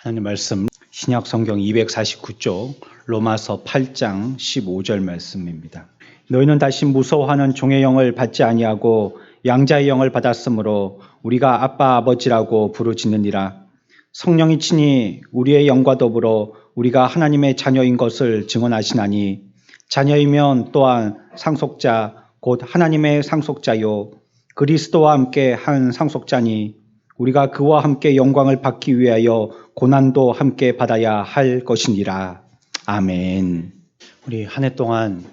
하나님 말씀 신약 성경 249쪽 로마서 8장 15절 말씀입니다. 너희는 다시 무서워하는 종의 영을 받지 아니하고 양자의 영을 받았으므로 우리가 아빠 아버지라고 부르짖느니라. 성령이 친히 우리의 영과 더불어 우리가 하나님의 자녀인 것을 증언하시나니 자녀이면 또한 상속자 곧 하나님의 상속자요 그리스도와 함께 한 상속자니 우리가 그와 함께 영광을 받기 위하여 고난도 함께 받아야 할 것이니라. 아멘. 우리 한 해 동안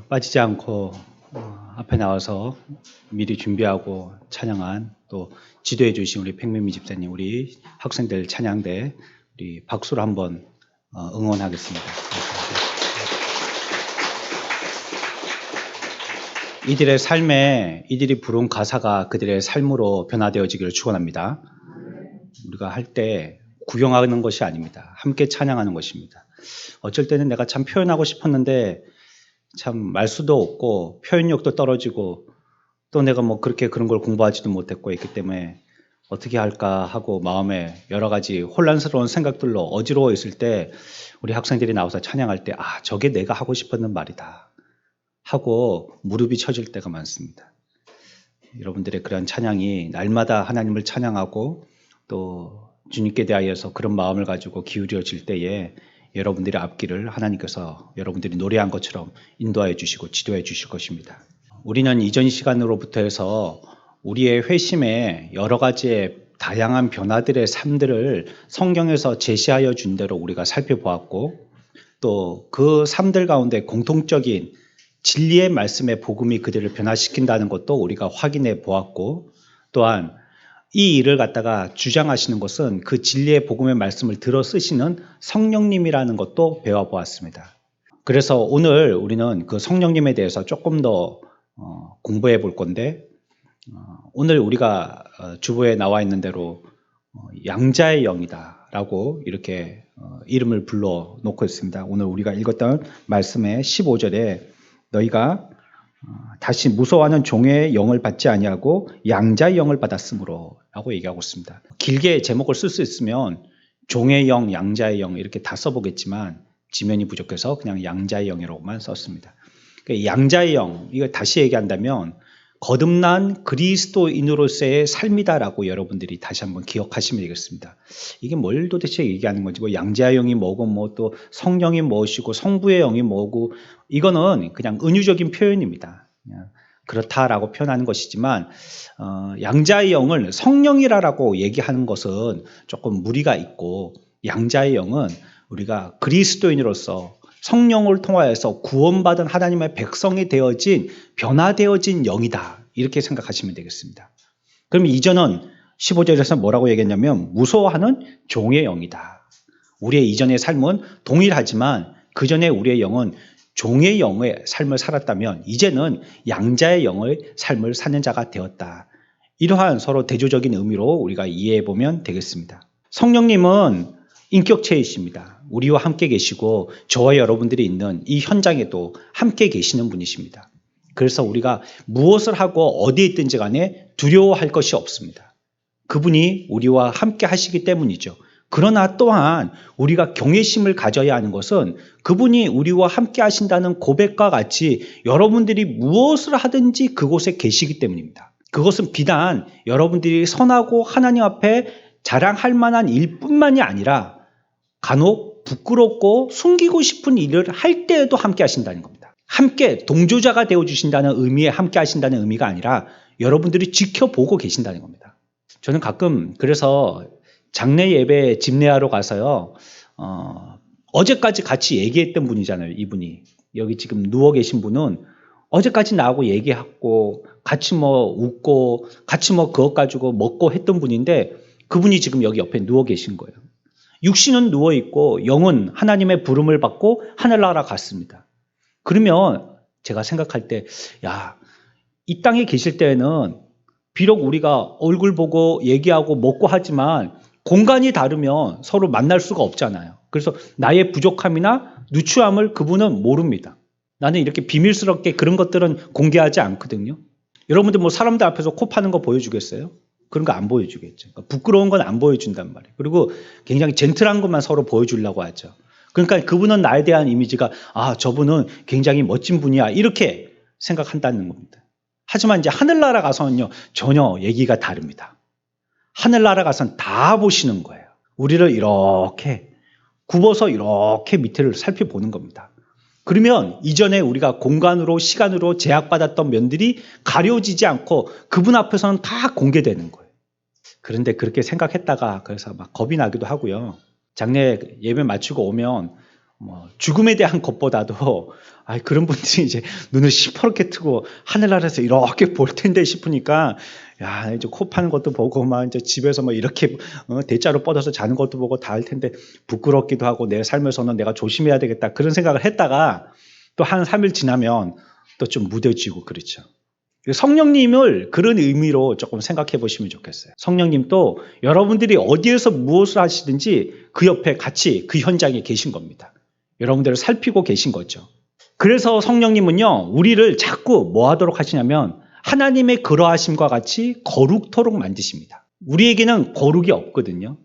빠지지 않고 앞에 나와서 미리 준비하고 찬양한 또 지도해 주신 우리 백민미 집사님, 우리 학생들 찬양대 우리 박수로 한번 응원하겠습니다. 이들의 삶에 이들이 부른 가사가 그들의 삶으로 변화되어지기를 축원합니다. 우리가 할 때 구경하는 것이 아닙니다. 함께 찬양하는 것입니다. 어쩔 때는 내가 참 표현하고 싶었는데 참 말수도 없고 표현력도 떨어지고 또 내가 뭐 그렇게 그런 걸 공부하지도 못했고 있기 때문에 어떻게 할까 하고 마음에 여러 가지 혼란스러운 생각들로 어지러워 있을 때 우리 학생들이 나와서 찬양할 때 저게 내가 하고 싶었는 말이다 하고 무릎이 쳐질 때가 많습니다. 여러분들의 그런 찬양이 날마다 하나님을 찬양하고 또 주님께 대하여서 그런 마음을 가지고 기울여질 때에 여러분들의 앞길을 하나님께서 여러분들이 노래한 것처럼 인도하여 주시고 지도해 주실 것입니다. 우리는 이전 시간으로부터 해서 우리의 회심에 여러 가지의 다양한 변화들의 삶들을 성경에서 제시하여 준 대로 우리가 살펴보았고 또 그 삶들 가운데 공통적인 진리의 말씀의 복음이 그들을 변화시킨다는 것도 우리가 확인해 보았고 또한 이 일을 갖다가 주장하시는 것은 그 진리의 복음의 말씀을 들어 쓰시는 성령님이라는 것도 배워보았습니다. 그래서 오늘 우리는 그 성령님에 대해서 조금 더 공부해 볼 건데 오늘 우리가 주보에 나와 있는 대로 양자의 영이다 라고 이렇게 이름을 불러 놓고 있습니다. 오늘 우리가 읽었던 말씀의 15절에 너희가 다시 무서워하는 종의 영을 받지 아니하고 양자의 영을 받았으므로 라고 얘기하고 있습니다. 길게 제목을 쓸 수 있으면 종의 영, 양자의 영 이렇게 다 써보겠지만 지면이 부족해서 그냥 양자의 영이라고만 썼습니다. 양자의 영, 이거 다시 얘기한다면 거듭난 그리스도인으로서의 삶이다라고 여러분들이 다시 한번 기억하시면 되겠습니다. 이게 뭘 도대체 얘기하는 건지, 뭐 양자의 영이 뭐고, 뭐 또 성령이 무엇이고, 성부의 영이 뭐고, 이거는 그냥 은유적인 표현입니다. 그냥 그렇다라고 표현하는 것이지만, 양자의 영을 성령이라고 얘기하는 것은 조금 무리가 있고, 양자의 영은 우리가 그리스도인으로서 성령을 통하여서 구원받은 하나님의 백성이 되어진 변화되어진 영이다 이렇게 생각하시면 되겠습니다. 그럼 이전은 15절에서 뭐라고 얘기했냐면 무서워하는 종의 영이다. 우리의 이전의 삶은 동일하지만 그 전에 우리의 영은 종의 영의 삶을 살았다면 이제는 양자의 영의 삶을 사는 자가 되었다. 이러한 서로 대조적인 의미로 우리가 이해해 보면 되겠습니다. 성령님은 인격체이십니다. 우리와 함께 계시고 저와 여러분들이 있는 이 현장에도 함께 계시는 분이십니다. 그래서 우리가 무엇을 하고 어디에 있든지 간에 두려워할 것이 없습니다. 그분이 우리와 함께 하시기 때문이죠. 그러나 또한 우리가 경외심을 가져야 하는 것은 그분이 우리와 함께 하신다는 고백과 같이 여러분들이 무엇을 하든지 그곳에 계시기 때문입니다. 그것은 비단 여러분들이 선하고 하나님 앞에 자랑할 만한 일뿐만이 아니라 간혹 부끄럽고 숨기고 싶은 일을 할 때에도 함께 하신다는 겁니다. 함께 동조자가 되어주신다는 의미에 함께 하신다는 의미가 아니라 여러분들이 지켜보고 계신다는 겁니다. 저는 가끔 그래서 장례 예배 집례하러 가서요. 어제까지 같이 얘기했던 분이잖아요. 이분이. 여기 지금 누워 계신 분은 어제까지 나하고 얘기하고 같이 뭐 웃고 같이 뭐 그것 가지고 먹고 했던 분인데 그분이 지금 여기 옆에 누워 계신 거예요. 육신은 누워있고 영은 하나님의 부름을 받고 하늘나라 갔습니다. 그러면 제가 생각할 때 이 땅에 계실 때에는 비록 우리가 얼굴 보고 얘기하고 먹고 하지만 공간이 다르면 서로 만날 수가 없잖아요. 그래서 나의 부족함이나 누추함을 그분은 모릅니다. 나는 이렇게 비밀스럽게 그런 것들은 공개하지 않거든요. 여러분들 뭐 사람들 앞에서 코 파는 거 보여주겠어요? 그런 거 안 보여주겠죠. 그러니까 부끄러운 건 안 보여준단 말이에요. 그리고 굉장히 젠틀한 것만 서로 보여주려고 하죠. 그러니까 그분은 나에 대한 이미지가 저분은 굉장히 멋진 분이야 이렇게 생각한다는 겁니다. 하지만 이제 하늘나라 가서는요 전혀 얘기가 다릅니다. 하늘나라 가서는 다 보시는 거예요. 우리를 이렇게 굽어서 이렇게 밑을 살펴보는 겁니다. 그러면 이전에 우리가 공간으로 시간으로 제약받았던 면들이 가려지지 않고 그분 앞에서는 다 공개되는 거예요. 그런데 그렇게 생각했다가 그래서 막 겁이 나기도 하고요. 장례 예배 마치고 오면 죽음에 대한 것보다도 그런 분들이 이제 눈을 시퍼렇게 트고 하늘나라에서 이렇게 볼 텐데 싶으니까 이제 코 파는 것도 보고 막 이제 집에서 뭐 이렇게 대자로 뻗어서 자는 것도 보고 다 할 텐데 부끄럽기도 하고 내 삶에서는 내가 조심해야 되겠다 그런 생각을 했다가 또 한 3일 지나면 또 좀 무뎌지고 그렇죠. 성령님을 그런 의미로 조금 생각해 보시면 좋겠어요. 성령님도 여러분들이 어디에서 무엇을 하시든지 그 옆에 같이 그 현장에 계신 겁니다. 여러분들을 살피고 계신 거죠. 그래서 성령님은요, 우리를 자꾸 뭐 하도록 하시냐면 하나님의 그러하심과 같이 거룩토록 만드십니다. 우리에게는 거룩이 없거든요.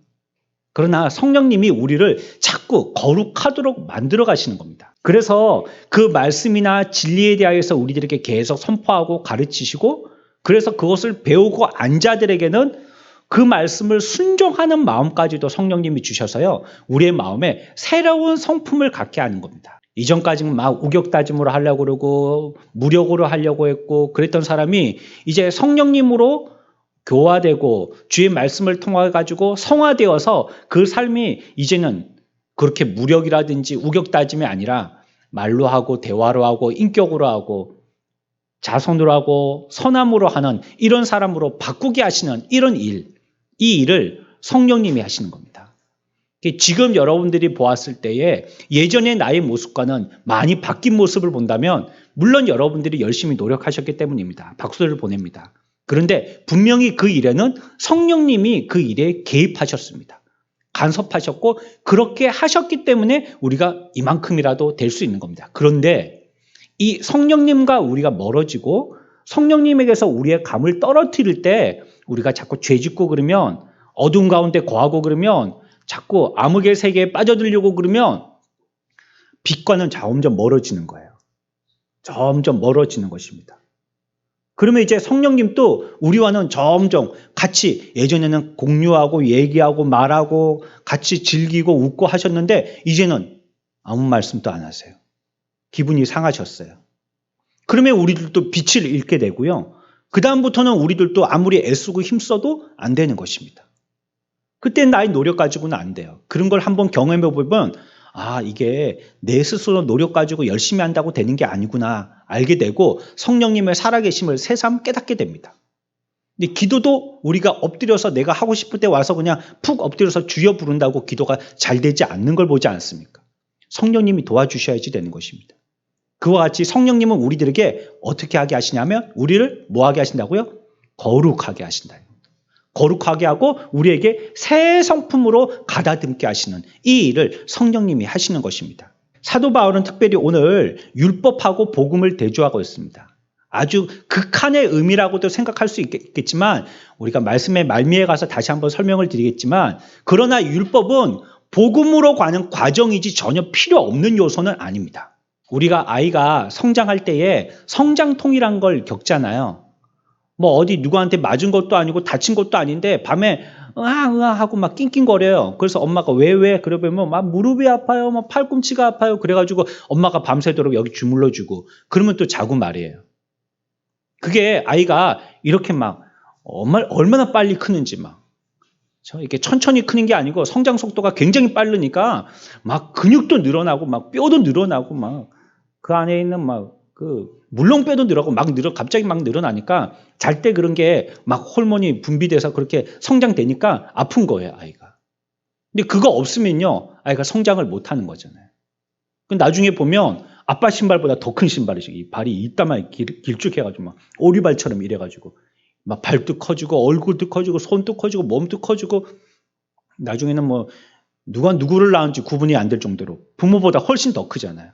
그러나 성령님이 우리를 자꾸 거룩하도록 만들어 가시는 겁니다. 그래서 그 말씀이나 진리에 대하여서 우리들에게 계속 선포하고 가르치시고 그래서 그것을 배우고 안 자들에게는 그 말씀을 순종하는 마음까지도 성령님이 주셔서요. 우리의 마음에 새로운 성품을 갖게 하는 겁니다. 이전까지는 막 우격다짐으로 하려고 그러고 무력으로 하려고 했고 그랬던 사람이 이제 성령님으로 교화되고 주의 말씀을 통해 가지고 성화되어서 그 삶이 이제는 그렇게 무력이라든지 우격다짐이 아니라 말로 하고 대화로 하고 인격으로 하고 자선으로 하고 선함으로 하는 이런 사람으로 바꾸게 하시는 이런 일, 이 일을 성령님이 하시는 겁니다. 지금 여러분들이 보았을 때에 예전의 나의 모습과는 많이 바뀐 모습을 본다면 물론 여러분들이 열심히 노력하셨기 때문입니다. 박수를 보냅니다. 그런데 분명히 그 일에는 성령님이 그 일에 개입하셨습니다. 간섭하셨고 그렇게 하셨기 때문에 우리가 이만큼이라도 될 수 있는 겁니다. 그런데 이 성령님과 우리가 멀어지고 성령님에게서 우리의 감을 떨어뜨릴 때 우리가 자꾸 죄짓고 그러면 어두운 가운데 거하고 그러면 자꾸 암흑의 세계에 빠져들려고 그러면 빛과는 점점 멀어지는 거예요. 점점 멀어지는 것입니다. 그러면 이제 성령님도 우리와는 점점 같이 예전에는 공유하고 얘기하고 말하고 같이 즐기고 웃고 하셨는데 이제는 아무 말씀도 안 하세요. 기분이 상하셨어요. 그러면 우리들도 빛을 잃게 되고요. 그 다음부터는 우리들도 아무리 애쓰고 힘써도 안 되는 것입니다. 그때는 나의 노력 가지고는 안 돼요. 그런 걸 한번 경험해 보면 이게 내 스스로 노력 가지고 열심히 한다고 되는 게 아니구나 알게 되고 성령님의 살아계심을 새삼 깨닫게 됩니다. 근데 기도도 우리가 엎드려서 내가 하고 싶을 때 와서 그냥 푹 엎드려서 주여 부른다고 기도가 잘 되지 않는 걸 보지 않습니까? 성령님이 도와주셔야지 되는 것입니다. 그와 같이 성령님은 우리들에게 어떻게 하게 하시냐면 우리를 뭐 하게 하신다고요? 거룩하게 하신다. 거룩하게 하고 우리에게 새 성품으로 가다듬게 하시는 이 일을 성령님이 하시는 것입니다. 사도 바울은 특별히 오늘 율법하고 복음을 대조하고 있습니다. 아주 극한의 의미라고도 생각할 수 있겠지만 우리가 말씀의 말미에 가서 다시 한번 설명을 드리겠지만 그러나 율법은 복음으로 가는 과정이지 전혀 필요 없는 요소는 아닙니다. 우리가 아이가 성장할 때에 성장통이란 걸 겪잖아요. 뭐 어디 누구한테 맞은 것도 아니고 다친 것도 아닌데 밤에 으아 하고 막 낑낑거려요. 그래서 엄마가 왜 그러면 막 무릎이 아파요, 막 팔꿈치가 아파요. 그래가지고 엄마가 밤새도록 여기 주물러주고 그러면 또 자고 말이에요. 그게 아이가 이렇게 막 얼마나 빨리 크는지 막 이렇게 천천히 크는 게 아니고 성장 속도가 굉장히 빠르니까 막 근육도 늘어나고 막 뼈도 늘어나고 막 그 안에 있는 막 물렁뼈도 늘어나고 갑자기 막 늘어나니까 잘 때 그런 게 막 호르몬이 분비돼서 그렇게 성장되니까 아픈 거예요, 아이가. 근데 그거 없으면요, 아이가 성장을 못 하는 거잖아요. 나중에 보면 아빠 신발보다 더 큰 신발이죠. 이 발이 이따만 길쭉해가지고 막 오리발처럼 이래가지고 막 발도 커지고 얼굴도 커지고 손도 커지고 몸도 커지고 나중에는 뭐 누가 누구를 낳은지 구분이 안 될 정도로 부모보다 훨씬 더 크잖아요.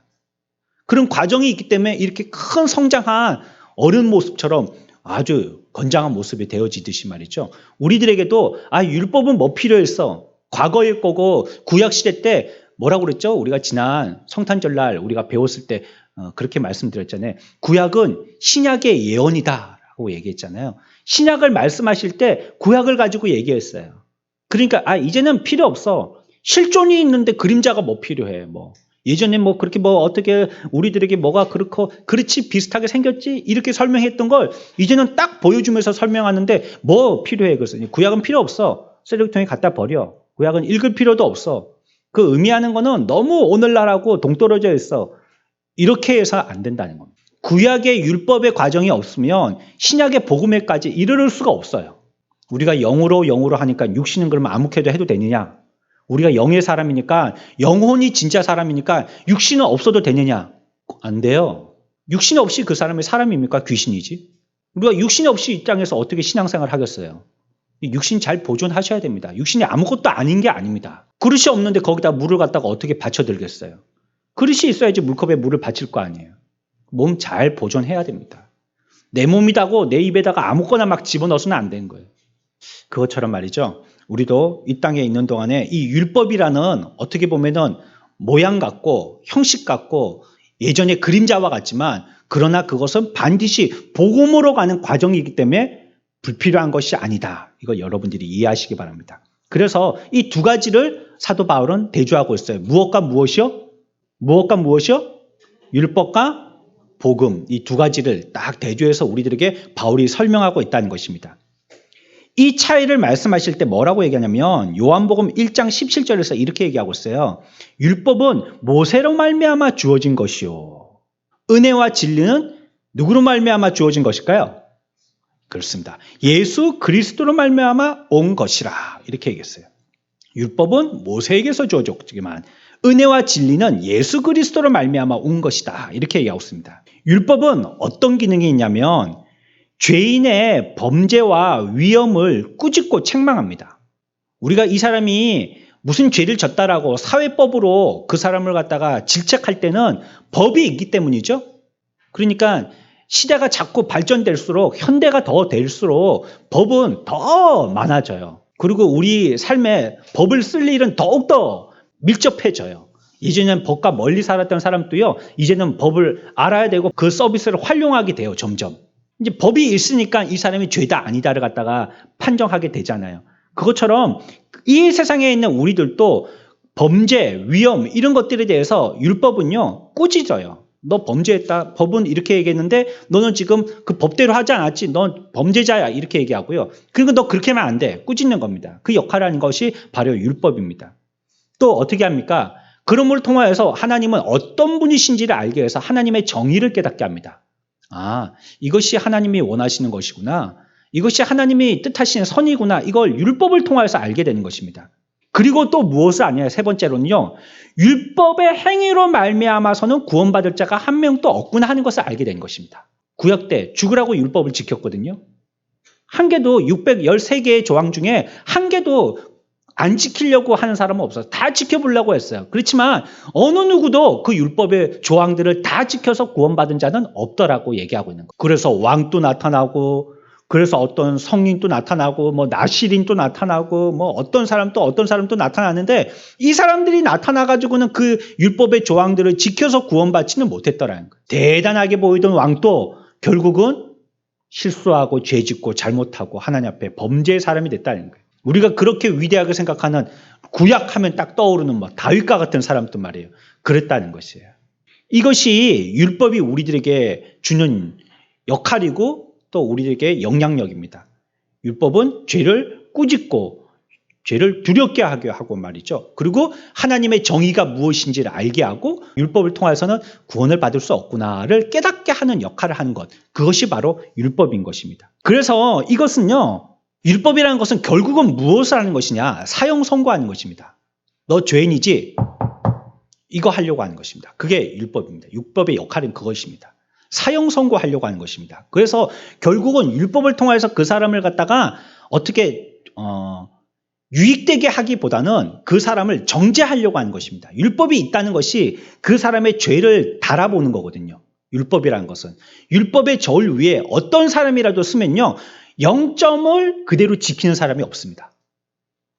그런 과정이 있기 때문에 이렇게 큰 성장한 어른 모습처럼 아주 건장한 모습이 되어지듯이 말이죠. 우리들에게도 율법은 뭐 필요했어? 과거일 거고 구약시대 때 뭐라고 그랬죠? 우리가 지난 성탄절날 우리가 배웠을 때 그렇게 말씀드렸잖아요. 구약은 신약의 예언이다라고 얘기했잖아요. 신약을 말씀하실 때 구약을 가지고 얘기했어요. 그러니까 이제는 필요 없어. 실존이 있는데 그림자가 뭐 필요해? 뭐 예전에 뭐 그렇게 뭐 어떻게 우리들에게 뭐가 그렇고 그렇지 비슷하게 생겼지 이렇게 설명했던 걸 이제는 딱 보여주면서 설명하는데 뭐 필요해? 그래서 구약은 필요 없어. 쓰레기통에 갖다 버려. 구약은 읽을 필요도 없어. 그 의미하는 거는 너무 오늘날하고 동떨어져 있어. 이렇게 해서 안 된다는 겁니다. 구약의 율법의 과정이 없으면 신약의 복음에까지 이르를 수가 없어요. 우리가 영으로 하니까 육신은 그러면 아무렇게도 해도 되느냐? 우리가 영의 사람이니까 영혼이 진짜 사람이니까 육신은 없어도 되느냐? 안 돼요. 육신 없이 그 사람이 사람입니까? 귀신이지. 우리가 육신 없이 이 땅에서 어떻게 신앙생활을 하겠어요? 육신 잘 보존하셔야 됩니다. 육신이 아무것도 아닌 게 아닙니다. 그릇이 없는데 거기다 물을 갖다가 어떻게 받쳐들겠어요? 그릇이 있어야지 물컵에 물을 받칠 거 아니에요. 몸 잘 보존해야 됩니다. 내 몸이다고 내 입에다가 아무거나 막 집어넣어서는 안 되는 거예요. 그것처럼 말이죠. 우리도 이 땅에 있는 동안에 이 율법이라는 어떻게 보면은 모양 같고 형식 같고 예전의 그림자와 같지만 그러나 그것은 반드시 복음으로 가는 과정이기 때문에 불필요한 것이 아니다. 이거 여러분들이 이해하시기 바랍니다. 그래서 이 두 가지를 사도 바울은 대조하고 있어요. 무엇과 무엇이요? 무엇과 무엇이요? 율법과 복음. 이 두 가지를 딱 대조해서 우리들에게 바울이 설명하고 있다는 것입니다. 이 차이를 말씀하실 때 뭐라고 얘기하냐면 요한복음 1장 17절에서 이렇게 얘기하고 있어요. 율법은 모세로 말미암아 주어진 것이요. 은혜와 진리는 누구로 말미암아 주어진 것일까요? 그렇습니다. 예수 그리스도로 말미암아 온 것이라 이렇게 얘기했어요. 율법은 모세에게서 주어졌지만 은혜와 진리는 예수 그리스도로 말미암아 온 것이다 이렇게 얘기하고 있습니다. 율법은 어떤 기능이 있냐면 죄인의 범죄와 위험을 꾸짖고 책망합니다. 우리가 이 사람이 무슨 죄를 졌다라고 사회법으로 그 사람을 갖다가 질책할 때는 법이 있기 때문이죠. 그러니까 시대가 자꾸 발전될수록 현대가 더 될수록 법은 더 많아져요. 그리고 우리 삶에 법을 쓸 일은 더욱더 밀접해져요. 이제는 법과 멀리 살았던 사람도요. 이제는 법을 알아야 되고 그 서비스를 활용하게 돼요. 점점. 이제 법이 있으니까 이 사람이 죄다 아니다를 갖다가 판정하게 되잖아요. 그것처럼 이 세상에 있는 우리들도 범죄, 위험 이런 것들에 대해서 율법은요. 꾸짖어요. 너 범죄했다. 법은 이렇게 얘기했는데 너는 지금 그 법대로 하지 않았지. 넌 범죄자야. 이렇게 얘기하고요. 그리고 너 그렇게 하면 안 돼. 꾸짖는 겁니다. 그 역할을 하는 것이 바로 율법입니다. 또 어떻게 합니까? 그럼을 통하여서 하나님은 어떤 분이신지를 알게 해서 하나님의 정의를 깨닫게 합니다. 이것이 하나님이 원하시는 것이구나. 이것이 하나님이 뜻하시는 선이구나. 이걸 율법을 통해서 알게 되는 것입니다. 그리고 또 무엇을 아냐? 세 번째로는요. 율법의 행위로 말미암아서는 구원받을 자가 한 명도 없구나 하는 것을 알게 된 것입니다. 구약 때 죽으라고 율법을 지켰거든요. 한 개도 613개의 조항 중에 한 개도 안 지키려고 하는 사람은 없어요. 다 지켜보려고 했어요. 그렇지만 어느 누구도 그 율법의 조항들을 다 지켜서 구원받은 자는 없더라고 얘기하고 있는 거예요. 그래서 왕도 나타나고 그래서 어떤 성인도 나타나고 뭐 나시린도 나타나고 뭐 어떤 사람도 나타나는데 이 사람들이 나타나가지고는 그 율법의 조항들을 지켜서 구원받지는 못했더라는 거예요. 대단하게 보이던 왕도 결국은 실수하고 죄짓고 잘못하고 하나님 앞에 범죄의 사람이 됐다는 거예요. 우리가 그렇게 위대하게 생각하는 구약하면 딱 떠오르는 뭐 다윗과 같은 사람도 말이에요. 그랬다는 것이에요. 이것이 율법이 우리들에게 주는 역할이고 또 우리에게 영향력입니다. 율법은 죄를 꾸짖고 죄를 두렵게 하게 하고 말이죠. 그리고 하나님의 정의가 무엇인지를 알게 하고 율법을 통해서는 구원을 받을 수 없구나를 깨닫게 하는 역할을 하는 것. 그것이 바로 율법인 것입니다. 그래서 이것은요. 율법이라는 것은 결국은 무엇을 하는 것이냐? 사형 선고하는 것입니다. 너 죄인이지? 이거 하려고 하는 것입니다. 그게 율법입니다. 율법의 역할은 그것입니다. 사형 선고하려고 하는 것입니다. 그래서 결국은 율법을 통해서 그 사람을 갖다가 어떻게 유익되게 하기보다는 그 사람을 정죄하려고 하는 것입니다. 율법이 있다는 것이 그 사람의 죄를 달아보는 거거든요. 율법이라는 것은. 율법의 저울 위에 어떤 사람이라도 쓰면요. 영점을 그대로 지키는 사람이 없습니다.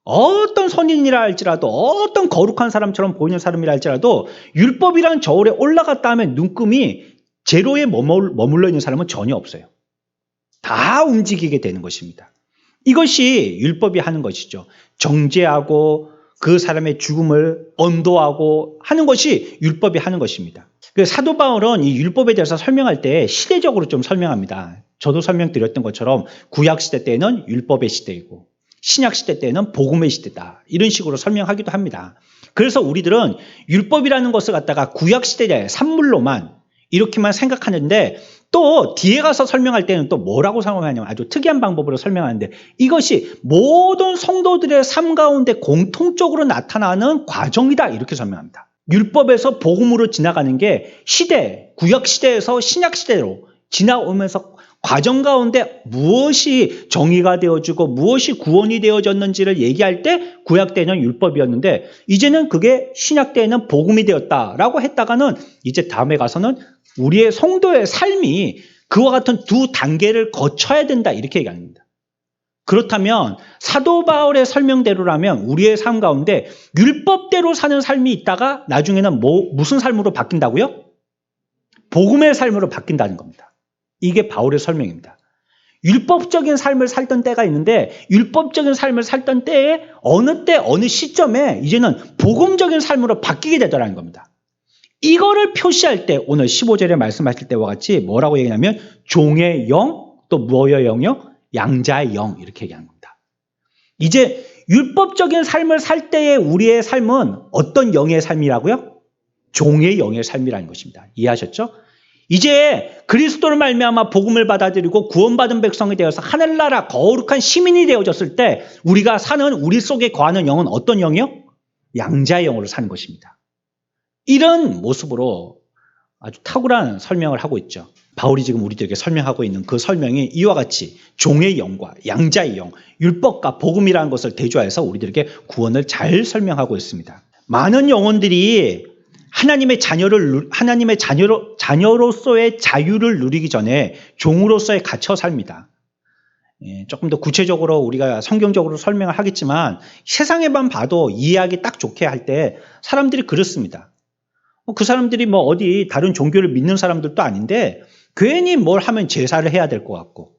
어떤 선인이라 할지라도 어떤 거룩한 사람처럼 보이는 사람이라 할지라도 율법이란 저울에 올라갔다 하면 눈금이 제로에 머물러 있는 사람은 전혀 없어요. 다 움직이게 되는 것입니다. 이것이 율법이 하는 것이죠. 정죄하고 그 사람의 죽음을 언도하고 하는 것이 율법이 하는 것입니다. 사도 바울은 이 율법에 대해서 설명할 때 시대적으로 좀 설명합니다. 저도 설명드렸던 것처럼 구약 시대 때는 율법의 시대이고 신약 시대 때는 복음의 시대다. 이런 식으로 설명하기도 합니다. 그래서 우리들은 율법이라는 것을 갖다가 구약 시대의 산물로만 이렇게만 생각하는데 또 뒤에 가서 설명할 때는 또 뭐라고 설명하냐면 아주 특이한 방법으로 설명하는데 이것이 모든 성도들의 삶 가운데 공통적으로 나타나는 과정이다. 이렇게 설명합니다. 율법에서 복음으로 지나가는 게 구약 시대에서 신약 시대로 지나오면서 과정 가운데 무엇이 정의가 되어지고 무엇이 구원이 되어졌는지를 얘기할 때 구약 때는 율법이었는데 이제는 그게 신약 때에는 복음이 되었다라고 했다가는 이제 다음에 가서는 우리의 성도의 삶이 그와 같은 두 단계를 거쳐야 된다 이렇게 얘기합니다. 그렇다면 사도 바울의 설명대로라면 우리의 삶 가운데 율법대로 사는 삶이 있다가 나중에는 무슨 삶으로 바뀐다고요? 복음의 삶으로 바뀐다는 겁니다. 이게 바울의 설명입니다. 율법적인 삶을 살던 때가 있는데 율법적인 삶을 살던 때에 어느 시점에 이제는 복음적인 삶으로 바뀌게 되더라는 겁니다. 이거를 표시할 때 오늘 15절에 말씀하실 때와 같이 뭐라고 얘기하냐면 종의 영, 또 뭐의 영이요? 양자의 영 이렇게 얘기하는 겁니다. 이제 율법적인 삶을 살 때의 우리의 삶은 어떤 영의 삶이라고요? 종의 영의 삶이라는 것입니다. 이해하셨죠? 이제 그리스도를 말미암아 복음을 받아들이고 구원받은 백성이 되어서 하늘나라 거룩한 시민이 되어졌을 때 우리가 사는 우리 속에 거하는 영은 어떤 영이요? 양자의 영으로 사는 것입니다. 이런 모습으로 아주 탁월한 설명을 하고 있죠. 바울이 지금 우리들에게 설명하고 있는 그 설명이 이와 같이 종의 영과 양자의 영, 율법과 복음이라는 것을 대조해서 우리들에게 구원을 잘 설명하고 있습니다. 많은 영혼들이 하나님의 자녀로서의 자유를 누리기 전에 종으로서의 갇혀 삽니다. 조금 더 구체적으로 우리가 성경적으로 설명을 하겠지만 세상에만 봐도 이해하기 딱 좋게 할 때 사람들이 그렇습니다. 그 사람들이 뭐 어디 다른 종교를 믿는 사람들도 아닌데 괜히 뭘 하면 제사를 해야 될 것 같고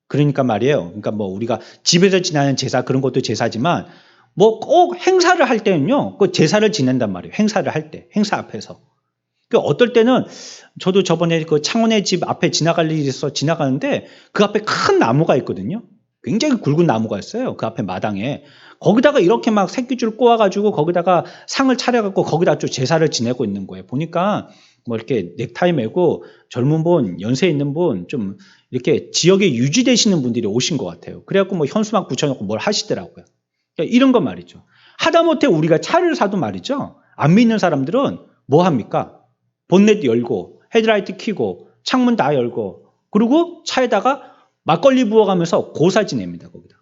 그러니까 말이에요. 그러니까 뭐 우리가 집에서 지내는 제사 그런 것도 제사지만 뭐 꼭 행사를 할 때는요, 그 제사를 지낸단 말이에요. 행사를 할 때, 행사 앞에서. 그 어떨 때는 저도 저번에 그 창원의 집 앞에 지나갈 일이 있어서 지나가는데 그 앞에 큰 나무가 있거든요. 굉장히 굵은 나무가 있어요. 그 앞에 마당에. 거기다가 이렇게 막 새끼줄 꼬아가지고 거기다가 상을 차려갖고 거기다 좀 제사를 지내고 있는 거예요. 보니까 뭐 이렇게 넥타이 메고 젊은 분, 연세 있는 분 좀 이렇게 지역에 유지되시는 분들이 오신 것 같아요. 그래갖고 뭐 현수막 붙여놓고 뭘 하시더라고요. 그러니까 이런 거 말이죠. 하다못해 우리가 차를 사도 말이죠. 안 믿는 사람들은 뭐 합니까? 본넷 열고 헤드라이트 켜고 창문 다 열고 그리고 차에다가 막걸리 부어가면서 고사 지냅니다. 거기다.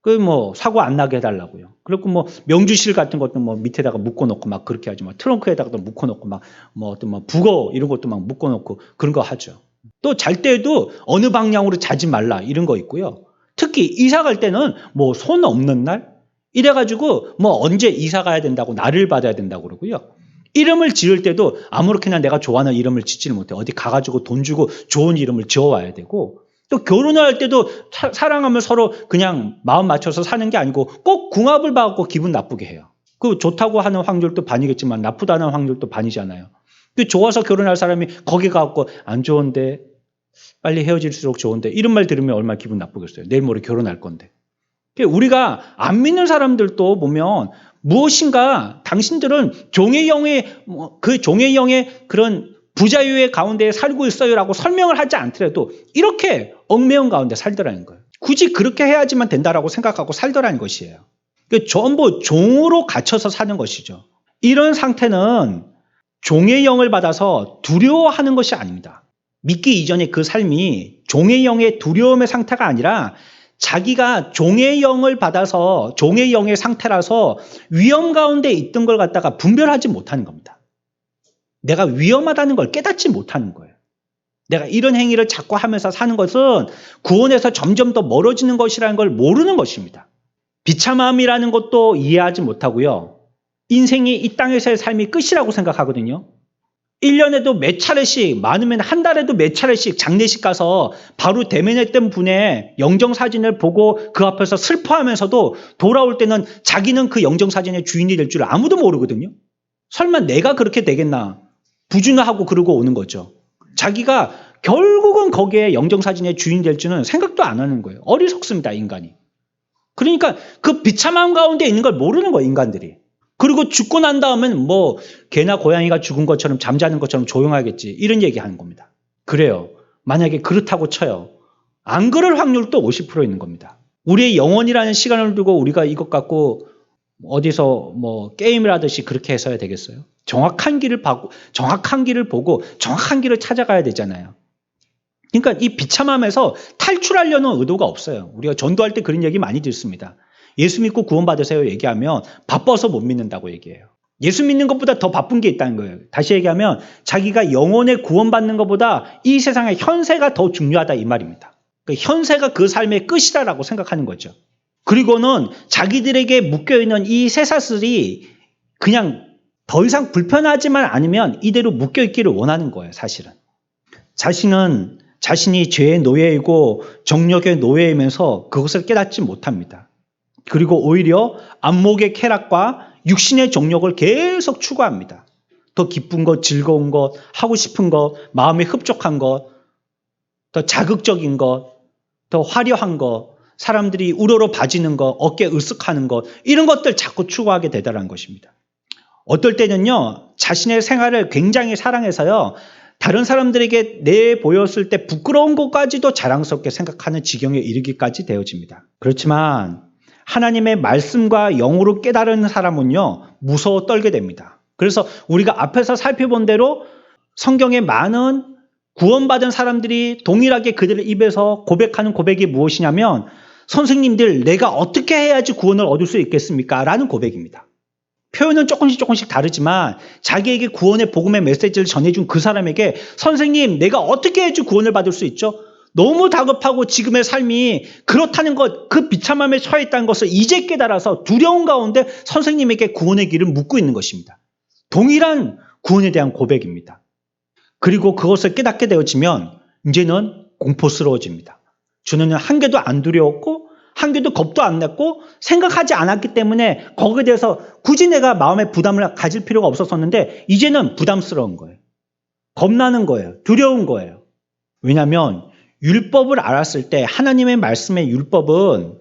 그 뭐 사고 안 나게 해달라고요. 그리고 뭐 명주실 같은 것도 뭐 밑에다가 묶어놓고 막 그렇게 하죠. 막 트렁크에다가도 묶어놓고 막 뭐 어떤 뭐 북어 이런 것도 막 묶어놓고 그런 거 하죠. 또 잘 때도 어느 방향으로 자지 말라 이런 거 있고요. 특히 이사 갈 때는 뭐 손 없는 날 이래가지고 뭐 언제 이사 가야 된다고 날을 받아야 된다고 그러고요. 이름을 지을 때도 아무렇게나 내가 좋아하는 이름을 짓지를 못해. 어디 가가지고 돈 주고 좋은 이름을 지어와야 되고 또 결혼을 할 때도 사랑하면 서로 그냥 마음 맞춰서 사는 게 아니고 꼭 궁합을 봐갖고 기분 나쁘게 해요. 그 좋다고 하는 확률도 반이겠지만 나쁘다는 확률도 반이잖아요. 그 좋아서 결혼할 사람이 거기 가갖고 안 좋은데 빨리 헤어질수록 좋은데 이런 말 들으면 얼마나 기분 나쁘겠어요. 내일 모레 결혼할 건데. 우리가 안 믿는 사람들도 보면 무엇인가 당신들은 종의 영의 그 종의 영의 그런 부자유의 가운데 살고 있어요라고 설명을 하지 않더라도 이렇게 얽매운 가운데 살더라는 거예요. 굳이 그렇게 해야지만 된다라고 생각하고 살더라는 것이에요. 전부 종으로 갇혀서 사는 것이죠. 이런 상태는 종의 영을 받아서 두려워하는 것이 아닙니다. 믿기 이전에 그 삶이 종의 영의 두려움의 상태가 아니라 자기가 종의 영을 받아서 종의 영의 상태라서 위험 가운데 있던 걸 갖다가 분별하지 못하는 겁니다. 내가 위험하다는 걸 깨닫지 못하는 거예요. 내가 이런 행위를 자꾸 하면서 사는 것은 구원에서 점점 더 멀어지는 것이라는 걸 모르는 것입니다. 비참함이라는 것도 이해하지 못하고요. 인생이 이 땅에서의 삶이 끝이라고 생각하거든요. 1년에도 몇 차례씩, 많으면 한 달에도 몇 차례씩 장례식 가서 바로 대면했던 분의 영정사진을 보고 그 앞에서 슬퍼하면서도 돌아올 때는 자기는 그 영정사진의 주인이 될 줄 아무도 모르거든요. 설마 내가 그렇게 되겠나 부준하고 그러고 오는 거죠. 자기가 결국은 거기에 영정사진의 주인 될 줄은 생각도 안 하는 거예요. 어리석습니다, 인간이. 그러니까 그 비참함 가운데 있는 걸 모르는 거예요, 인간들이. 그리고 죽고 난 다음엔 뭐 개나 고양이가 죽은 것처럼 잠자는 것처럼 조용하겠지, 이런 얘기하는 겁니다. 그래요. 만약에 그렇다고 쳐요. 안 그럴 확률도 50% 있는 겁니다. 우리의 영혼이라는 시간을 두고 우리가 이것 갖고 어디서 뭐 게임을 하듯이 그렇게 해서야 되겠어요? 정확한 길을 보고 정확한 길을 찾아가야 되잖아요. 그러니까 이 비참함에서 탈출하려는 의도가 없어요. 우리가 전도할 때 그런 얘기 많이 듣습니다. 예수 믿고 구원받으세요 얘기하면 바빠서 못 믿는다고 얘기해요. 예수 믿는 것보다 더 바쁜 게 있다는 거예요. 다시 얘기하면 자기가 영혼의 구원받는 것보다 이 세상의 현세가 더 중요하다, 이 말입니다. 그러니까 현세가 그 삶의 끝이다라고 생각하는 거죠. 그리고는 자기들에게 묶여있는 이 쇠사슬이 그냥 더 이상 불편하지만 않으면 이대로 묶여있기를 원하는 거예요, 사실은. 자신이 죄의 노예이고 정욕의 노예이면서 그것을 깨닫지 못합니다. 그리고 오히려 안목의 쾌락과 육신의 정욕을 계속 추구합니다. 더 기쁜 것, 즐거운 것, 하고 싶은 것, 마음에 흡족한 것, 더 자극적인 것, 더 화려한 것, 사람들이 우러러 봐지는 것, 어깨 으쓱하는 것, 이런 것들 자꾸 추구하게 되더라는 것입니다. 어떨 때는요, 자신의 생활을 굉장히 사랑해서요, 다른 사람들에게 내보였을 때 부끄러운 것까지도 자랑스럽게 생각하는 지경에 이르기까지 되어집니다. 그렇지만 하나님의 말씀과 영으로 깨달은 사람은요, 무서워 떨게 됩니다. 그래서 우리가 앞에서 살펴본 대로 성경의 많은 구원받은 사람들이 동일하게 그들의 입에서 고백하는 고백이 무엇이냐면, 선생님들, 내가 어떻게 해야지 구원을 얻을 수 있겠습니까? 라는 고백입니다. 표현은 조금씩 다르지만 자기에게 구원의 복음의 메시지를 전해준 그 사람에게, 선생님, 내가 어떻게 해야지 구원을 받을 수 있죠? 너무 다급하고 지금의 삶이 그렇다는 것, 그 비참함에 처해 있다는 것을 이제 깨달아서 두려운 가운데 선생님에게 구원의 길을 묻고 있는 것입니다. 동일한 구원에 대한 고백입니다. 그리고 그것을 깨닫게 되어지면 이제는 공포스러워집니다. 저는 한 개도 안 두려웠고 한 개도 겁도 안 났고 생각하지 않았기 때문에 거기에 대해서 굳이 내가 마음의 부담을 가질 필요가 없었었는데, 이제는 부담스러운 거예요. 겁나는 거예요. 두려운 거예요. 왜냐하면 율법을 알았을 때 하나님의 말씀의 율법은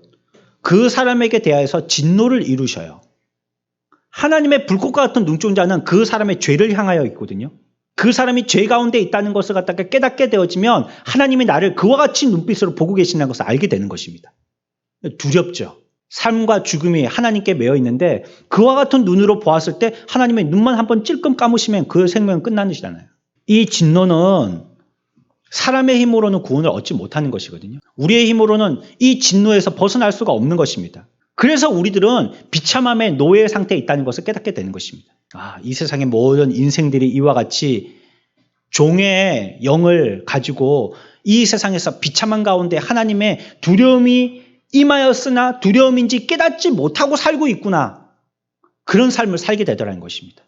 그 사람에게 대하여서 진노를 이루셔요. 하나님의 불꽃과 같은 눈동자는 그 사람의 죄를 향하여 있거든요. 그 사람이 죄 가운데 있다는 것을 갖다가 깨닫게 되어지면 하나님이 나를 그와 같이 눈빛으로 보고 계신다는 것을 알게 되는 것입니다. 두렵죠. 삶과 죽음이 하나님께 매여 있는데 그와 같은 눈으로 보았을 때 하나님의 눈만 한번 찔끔 감으시면 그 생명은 끝나는 것이잖아요. 이 진노는 사람의 힘으로는 구원을 얻지 못하는 것이거든요. 우리의 힘으로는 이 진노에서 벗어날 수가 없는 것입니다. 그래서 우리들은 비참함의 노예 상태에 있다는 것을 깨닫게 되는 것입니다. 이 세상의 모든 인생들이 이와 같이 종의 영을 가지고 이 세상에서 비참한 가운데 하나님의 두려움이 임하였으나 두려움인지 깨닫지 못하고 살고 있구나, 그런 삶을 살게 되더라는 것입니다.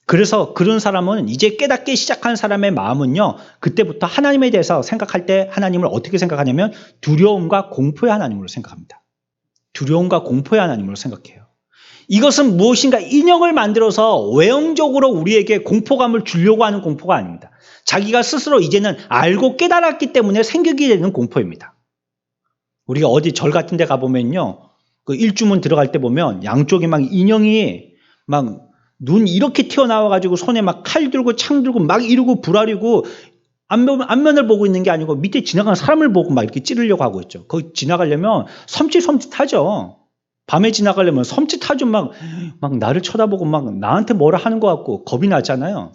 그래서 그런 사람은, 이제 깨닫기 시작한 사람의 마음은요, 그때부터 하나님에 대해서 생각할 때 하나님을 어떻게 생각하냐면 두려움과 공포의 하나님으로 생각합니다. 두려움과 공포의 하나님으로 생각해요. 이것은 무엇인가 인형을 만들어서 외형적으로 우리에게 공포감을 주려고 하는 공포가 아닙니다. 자기가 스스로 이제는 알고 깨달았기 때문에 생기게 되는 공포입니다. 우리가 어디 절 같은 데 가보면요, 그 일주문 들어갈 때 보면 양쪽에 막 인형이 막 눈 이렇게 튀어나와가지고 손에 막 칼 들고 창 들고 막 이러고 불아리고 앞면을 보고 있는 게 아니고 밑에 지나가는 사람을 보고 막 이렇게 찌르려고 하고 있죠. 거기 지나가려면 섬찟하죠. 밤에 지나가려면 섬찟하죠. 막 나를 쳐다보고 막 나한테 뭐라 하는 것 같고 겁이 나잖아요.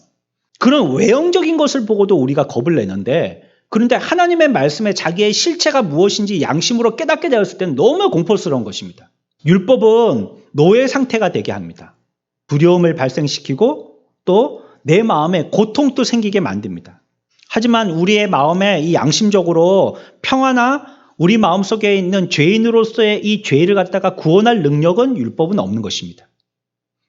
그런 외형적인 것을 보고도 우리가 겁을 내는데, 그런데 하나님의 말씀에 자기의 실체가 무엇인지 양심으로 깨닫게 되었을 때는 너무 공포스러운 것입니다. 율법은 노예 상태가 되게 합니다. 두려움을 발생시키고 또 내 마음에 고통도 생기게 만듭니다. 하지만 우리의 마음에 이 양심적으로 평화나 우리 마음속에 있는 죄인으로서의 이 죄를 갖다가 구원할 능력은 율법은 없는 것입니다.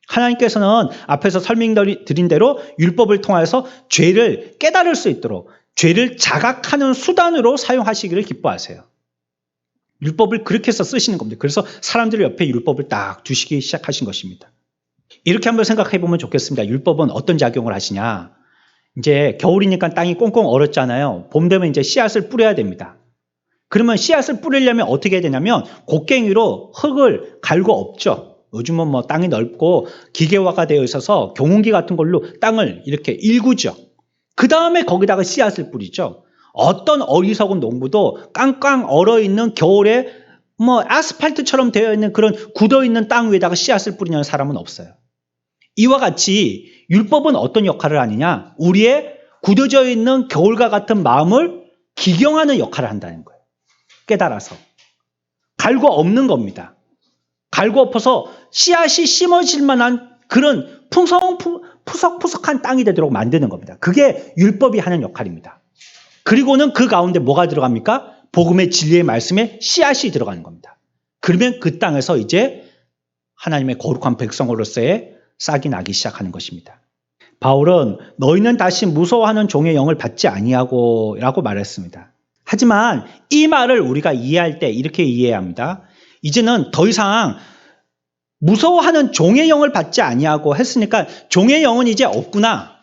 하나님께서는 앞에서 설명드린 대로 율법을 통해서 죄를 깨달을 수 있도록 죄를 자각하는 수단으로 사용하시기를 기뻐하세요. 율법을 그렇게 해서 쓰시는 겁니다. 그래서 사람들 옆에 율법을 딱 두시기 시작하신 것입니다. 이렇게 한번 생각해 보면 좋겠습니다. 율법은 어떤 작용을 하시냐? 이제 겨울이니까 땅이 꽁꽁 얼었잖아요. 봄 되면 이제 씨앗을 뿌려야 됩니다. 그러면 씨앗을 뿌리려면 어떻게 해야 되냐면 곡괭이로 흙을 갈고 엎죠. 요즘은 뭐 땅이 넓고 기계화가 되어 있어서 경운기 같은 걸로 땅을 이렇게 일구죠. 그 다음에 거기다가 씨앗을 뿌리죠. 어떤 어리석은 농부도 깡깡 얼어있는 겨울에 뭐 아스팔트처럼 되어 있는 그런 굳어있는 땅 위에다가 씨앗을 뿌리는 사람은 없어요. 이와 같이 율법은 어떤 역할을 하느냐? 우리의 굳어져 있는 겨울과 같은 마음을 기경하는 역할을 한다는 거예요. 깨달아서. 갈고 엎는 겁니다. 갈고 엎어서 씨앗이 심어질 만한 그런 푸석푸석한 땅이 되도록 만드는 겁니다. 그게 율법이 하는 역할입니다. 그리고는 그 가운데 뭐가 들어갑니까? 복음의 진리의 말씀에 씨앗이 들어가는 겁니다. 그러면 그 땅에서 이제 하나님의 거룩한 백성으로서의 싹이 나기 시작하는 것입니다. 바울은 너희는 다시 무서워하는 종의 영을 받지 아니하고 라고 말했습니다. 하지만 이 말을 우리가 이해할 때 이렇게 이해해야 합니다. 이제는 더 이상 무서워하는 종의 영을 받지 아니하고 했으니까 종의 영은 이제 없구나.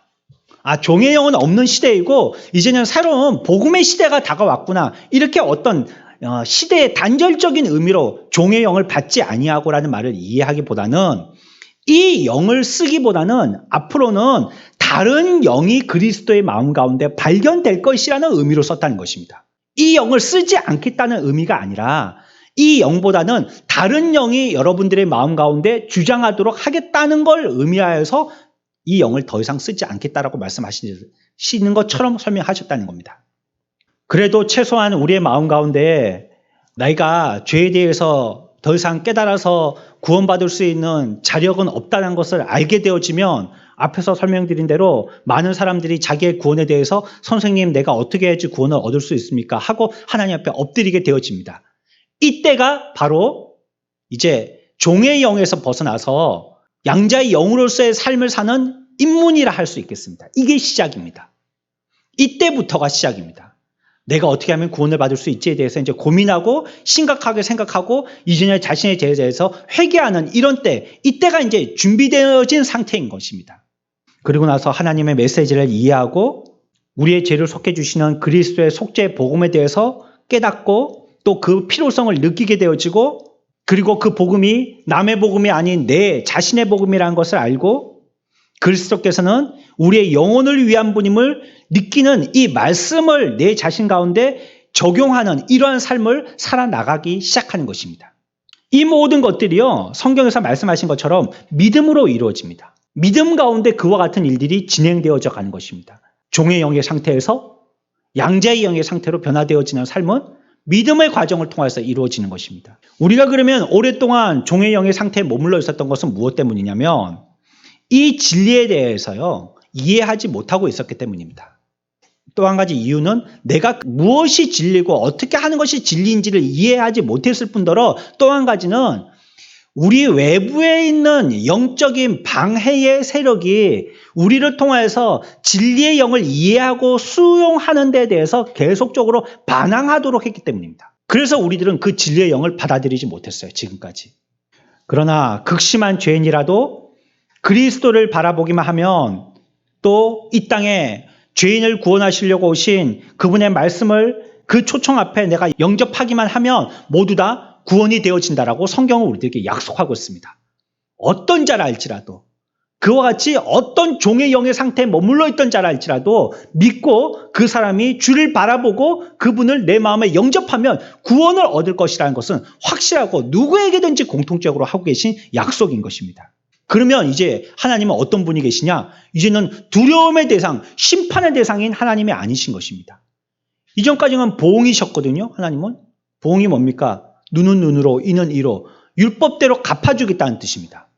종의 영은 없는 시대이고 이제는 새로운 복음의 시대가 다가왔구나. 이렇게 어떤 시대의 단절적인 의미로 종의 영을 받지 아니하고라는 말을 이해하기보다는 이 영을 쓰기보다는 앞으로는 다른 영이 그리스도의 마음 가운데 발견될 것이라는 의미로 썼다는 것입니다. 이 영을 쓰지 않겠다는 의미가 아니라 이 영보다는 다른 영이 여러분들의 마음 가운데 주장하도록 하겠다는 걸 의미하여서 이 영을 더 이상 쓰지 않겠다라고 말씀하시는 것처럼 설명하셨다는 겁니다. 그래도 최소한 우리의 마음 가운데 나이가 죄에 대해서 더 이상 깨달아서 구원받을 수 있는 자력은 없다는 것을 알게 되어지면 앞에서 설명드린 대로 많은 사람들이 자기의 구원에 대해서 선생님 내가 어떻게 해야지 구원을 얻을 수 있습니까? 하고 하나님 앞에 엎드리게 되어집니다. 이때가 바로 이제 종의 영에서 벗어나서 양자의 영으로서의 삶을 사는 입문이라 할 수 있겠습니다. 이게 시작입니다. 이때부터가 시작입니다. 내가 어떻게 하면 구원을 받을 수 있지에 대해서 이제 고민하고 심각하게 생각하고 이전에 자신의 죄에 대해서 회개하는 이런 때, 이때가 이제 준비되어진 상태인 것입니다. 그리고 나서 하나님의 메시지를 이해하고 우리의 죄를 속해 주시는 그리스도의 속죄 복음에 대해서 깨닫고 또 그 필요성을 느끼게 되어지고 그리고 그 복음이 남의 복음이 아닌 내 자신의 복음이라는 것을 알고 그리스도께서는 우리의 영혼을 위한 분임을 느끼는 이 말씀을 내 자신 가운데 적용하는 이러한 삶을 살아나가기 시작하는 것입니다. 이 모든 것들이요, 성경에서 말씀하신 것처럼 믿음으로 이루어집니다. 믿음 가운데 그와 같은 일들이 진행되어져 가는 것입니다. 종의 영의 상태에서 양자의 영의 상태로 변화되어지는 삶은 믿음의 과정을 통해서 이루어지는 것입니다. 우리가 그러면 오랫동안 종의 영의 상태에 머물러 있었던 것은 무엇 때문이냐면 이 진리에 대해서요 이해하지 못하고 있었기 때문입니다. 또 한 가지 이유는 내가 무엇이 진리고 어떻게 하는 것이 진리인지를 이해하지 못했을 뿐더러 또 한 가지는 우리 외부에 있는 영적인 방해의 세력이 우리를 통해서 진리의 영을 이해하고 수용하는 데 대해서 계속적으로 반항하도록 했기 때문입니다. 그래서 우리들은 그 진리의 영을 받아들이지 못했어요, 지금까지. 그러나 극심한 죄인이라도 그리스도를 바라보기만 하면 또 이 땅에 죄인을 구원하시려고 오신 그분의 말씀을 그 초청 앞에 내가 영접하기만 하면 모두 다 구원이 되어진다라고 성경은 우리들에게 약속하고 있습니다. 어떤 자라 할지라도 그와 같이 어떤 종의 영의 상태에 머물러 있던 자라 할지라도 믿고 그 사람이 주를 바라보고 그분을 내 마음에 영접하면 구원을 얻을 것이라는 것은 확실하고 누구에게든지 공통적으로 하고 계신 약속인 것입니다. 그러면 이제 하나님은 어떤 분이 계시냐? 이제는 두려움의 대상, 심판의 대상인 하나님이 아니신 것입니다. 이전까지는 보응이셨거든요. 하나님은. 보응이 뭡니까? 눈은 눈으로, 이는 이로 율법대로 갚아주겠다는 뜻입니다.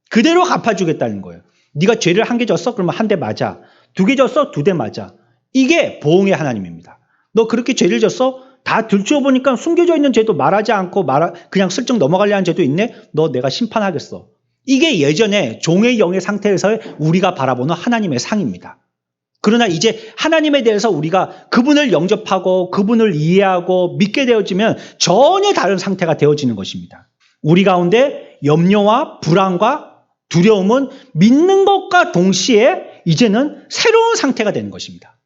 그대로 갚아주겠다는 거예요. 네가 죄를 한 개 졌어? 그러면 한 대 맞아. 두 개 졌어? 두 대 맞아. 이게 보응의 하나님입니다. 너 그렇게 죄를 졌어? 다 들추어보니까 숨겨져 있는 죄도 말하지 않고 그냥 슬쩍 넘어가려 하는 죄도 있네? 너 내가 심판하겠어. 이게 예전에 종의 영의 상태에서 우리가 바라보는 하나님의 상입니다. 그러나 이제 하나님에 대해서 우리가 그분을 영접하고 그분을 이해하고 믿게 되어지면 전혀 다른 상태가 되어지는 것입니다. 우리 가운데 염려와 불안과 두려움은 믿는 것과 동시에 이제는 새로운 상태가 되는 것입니다.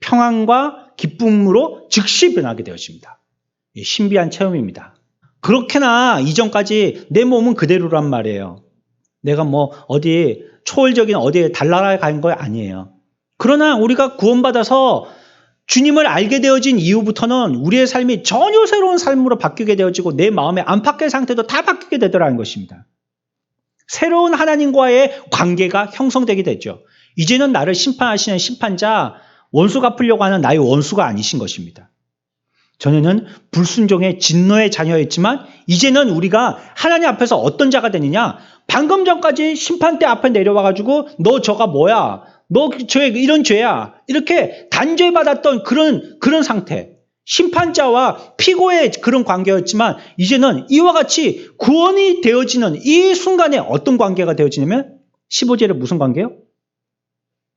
평안과 기쁨으로 즉시 변하게 되어집니다. 신비한 체험입니다. 그렇게나 이전까지 내 몸은 그대로란 말이에요. 내가 뭐 어디 초월적인 어디에 달나라에 간 거 아니에요. 그러나 우리가 구원받아서 주님을 알게 되어진 이후부터는 우리의 삶이 전혀 새로운 삶으로 바뀌게 되어지고 내 마음의 안팎의 상태도 다 바뀌게 되더라는 것입니다. 새로운 하나님과의 관계가 형성되게 되죠. 이제는 나를 심판하시는 심판자, 원수 갚으려고 하는 나의 원수가 아니신 것입니다. 전에는 불순종의 진노의 자녀였지만 이제는 우리가 하나님 앞에서 어떤 자가 되느냐? 방금 전까지 심판대 앞에 내려와가지고 너 저가 뭐야? 너 죄 이런 죄야. 이렇게 단죄받았던 그런 상태. 심판자와 피고의 그런 관계였지만 이제는 이와 같이 구원이 되어지는 이 순간에 어떤 관계가 되어지냐면 15절에 무슨 관계요?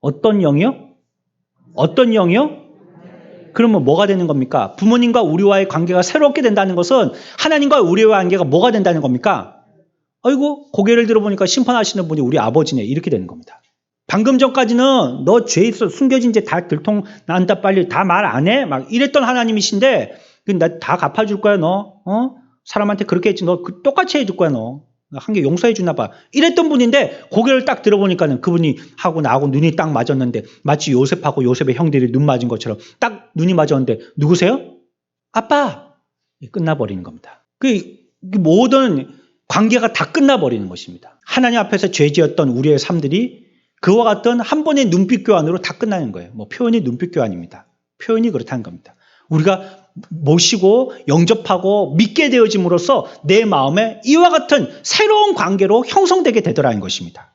어떤 영이요? 어떤 영이요? 그러면 뭐가 되는 겁니까? 부모님과 우리와의 관계가 새롭게 된다는 것은 하나님과 우리와의 관계가 뭐가 된다는 겁니까? 아이고 고개를 들어보니까 심판하시는 분이 우리 아버지네 이렇게 되는 겁니다. 방금 전까지는 너 죄 있어 숨겨진 죄 다 들통난다 빨리 다 말 안 해? 막 이랬던 하나님이신데 나 다 갚아줄 거야 너. 사람한테 그렇게 했지 너 똑같이 해줄 거야 너. 한 개 용서해 주나 봐. 이랬던 분인데 고개를 딱 들어보니까는 그분이 하고 나하고 눈이 딱 맞았는데 마치 요셉하고 요셉의 형들이 눈 맞은 것처럼 딱 눈이 맞았는데 누구세요? 아빠. 끝나버리는 겁니다. 그 모든 관계가 다 끝나버리는 것입니다. 하나님 앞에서 죄 지었던 우리의 삶들이 그와 같은 한 번의 눈빛 교환으로 다 끝나는 거예요. 뭐 표현이 눈빛 교환입니다. 표현이 그렇다는 겁니다. 우리가 모시고 영접하고 믿게 되어짐으로써 내 마음에 이와 같은 새로운 관계로 형성되게 되더라는 것입니다.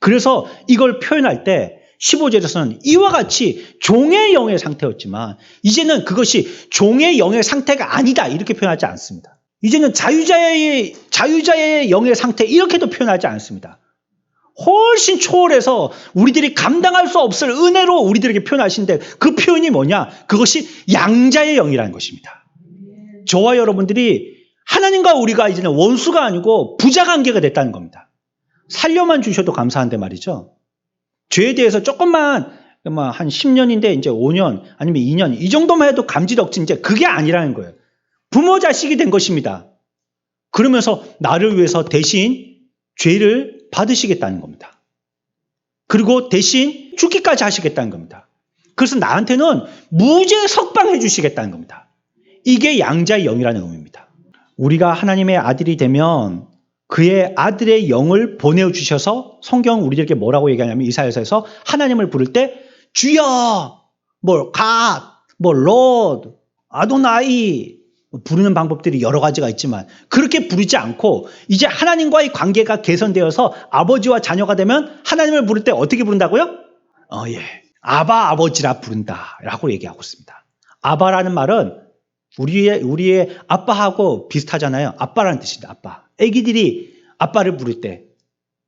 그래서 이걸 표현할 때 15절에서는 이와 같이 종의 영의 상태였지만 이제는 그것이 종의 영의 상태가 아니다 이렇게 표현하지 않습니다. 이제는 자유자의 영의 상태 이렇게도 표현하지 않습니다. 훨씬 초월해서 우리들이 감당할 수 없을 은혜로 우리들에게 표현하시는데 그 표현이 뭐냐? 그것이 양자의 영이라는 것입니다. 저와 여러분들이 하나님과 우리가 이제는 원수가 아니고 부자 관계가 됐다는 겁니다. 살려만 주셔도 감사한데 말이죠. 죄에 대해서 조금만 한 10년인데 이제 5년 아니면 2년 이 정도만 해도 감지덕지 이제 그게 아니라는 거예요. 부모 자식이 된 것입니다. 그러면서 나를 위해서 대신 죄를 받으시겠다는 겁니다. 그리고 대신 죽기까지 하시겠다는 겁니다. 그래서 나한테는 무죄 석방해 주시겠다는 겁니다. 이게 양자의 영이라는 의미입니다. 우리가 하나님의 아들이 되면 그의 아들의 영을 보내주셔서 성경 우리들에게 뭐라고 얘기하냐면 이사야서에서 하나님을 부를 때 주여, 갓, 롯, 아도나이 부르는 방법들이 여러 가지가 있지만 그렇게 부르지 않고 이제 하나님과의 관계가 개선되어서 아버지와 자녀가 되면 하나님을 부를 때 어떻게 부른다고요? 예. 아바 아버지라 부른다라고 얘기하고 있습니다. 아바라는 말은 우리의 아빠하고 비슷하잖아요. 아빠라는 뜻입니다. 아빠. 애기들이 아빠를 부를 때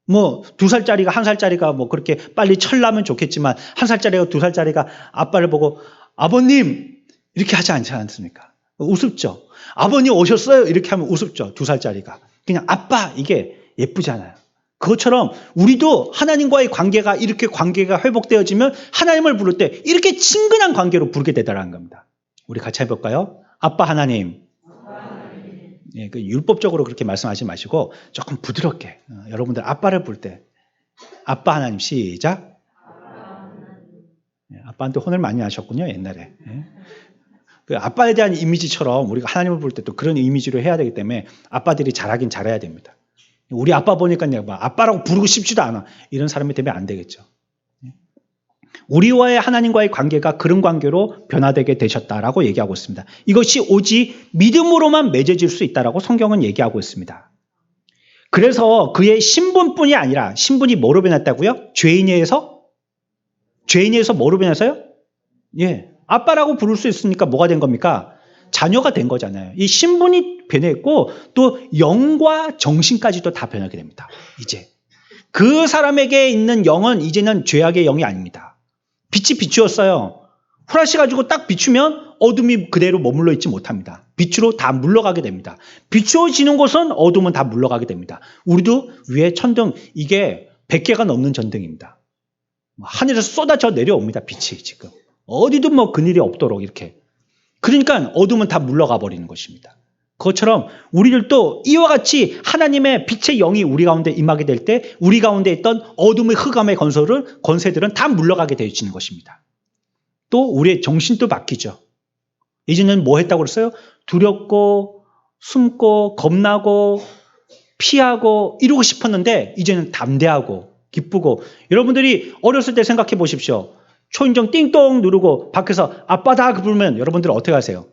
뭐 2살짜리가 1살짜리가 뭐 그렇게 빨리 철나면 좋겠지만 1살짜리가 2살짜리가 아빠를 보고 아버님 이렇게 하지 않지 않습니까? 우습죠. 아버님 오셨어요? 이렇게 하면 우습죠. 2살짜리가. 그냥 아빠 이게 예쁘잖아요. 그것처럼 우리도 하나님과의 관계가 이렇게 관계가 회복되어지면 하나님을 부를 때 이렇게 친근한 관계로 부르게 되더라는 겁니다. 우리 같이 해볼까요? 아빠 하나님. 예, 그 율법적으로 그렇게 말씀하지 마시고 조금 부드럽게 여러분들 아빠를 부를 때 아빠 하나님 시작. 아빠한테 혼을 많이 하셨군요 옛날에. 예. 그 아빠에 대한 이미지처럼 우리가 하나님을 볼 때 또 그런 이미지로 해야 되기 때문에 아빠들이 잘하긴 잘해야 됩니다. 우리 아빠 보니까 내가 아빠라고 부르고 싶지도 않아. 이런 사람이 되면 안 되겠죠. 우리와의 하나님과의 관계가 그런 관계로 변화되게 되셨다라고 얘기하고 있습니다. 이것이 오직 믿음으로만 맺어질 수 있다라고 성경은 얘기하고 있습니다. 그래서 그의 신분뿐이 아니라 신분이 뭐로 변했다고요? 죄인에서 뭐로 변했어요? 예, 아빠라고 부를 수 있으니까 뭐가 된 겁니까? 자녀가 된 거잖아요. 이 신분이 변했고 또 영과 정신까지도 다 변하게 됩니다. 이제 그 사람에게 있는 영은 이제는 죄악의 영이 아닙니다. 빛이 비추었어요. 후라시 가지고 딱 비추면 어둠이 그대로 머물러 있지 못합니다. 빛으로 다 물러가게 됩니다. 비추어지는 곳은 어둠은 다 물러가게 됩니다. 우리도 위에 천등, 이게 100개가 넘는 전등입니다. 하늘에서 쏟아져 내려옵니다. 빛이 지금. 어디도 뭐 그늘이 없도록 이렇게. 그러니까 어둠은 다 물러가 버리는 것입니다. 그것처럼 우리들도 이와 같이 하나님의 빛의 영이 우리 가운데 임하게 될 때 우리 가운데 있던 어둠의 흑암의 권세들은 다 물러가게 되어지는 것입니다. 또 우리의 정신도 바뀌죠. 이제는 뭐 했다고 그랬어요? 두렵고 숨고 겁나고 피하고 이러고 싶었는데 이제는 담대하고 기쁘고. 여러분들이 어렸을 때 생각해 보십시오. 초인종 띵동 누르고 밖에서 아빠다 부르면 여러분들 어떻게 하세요?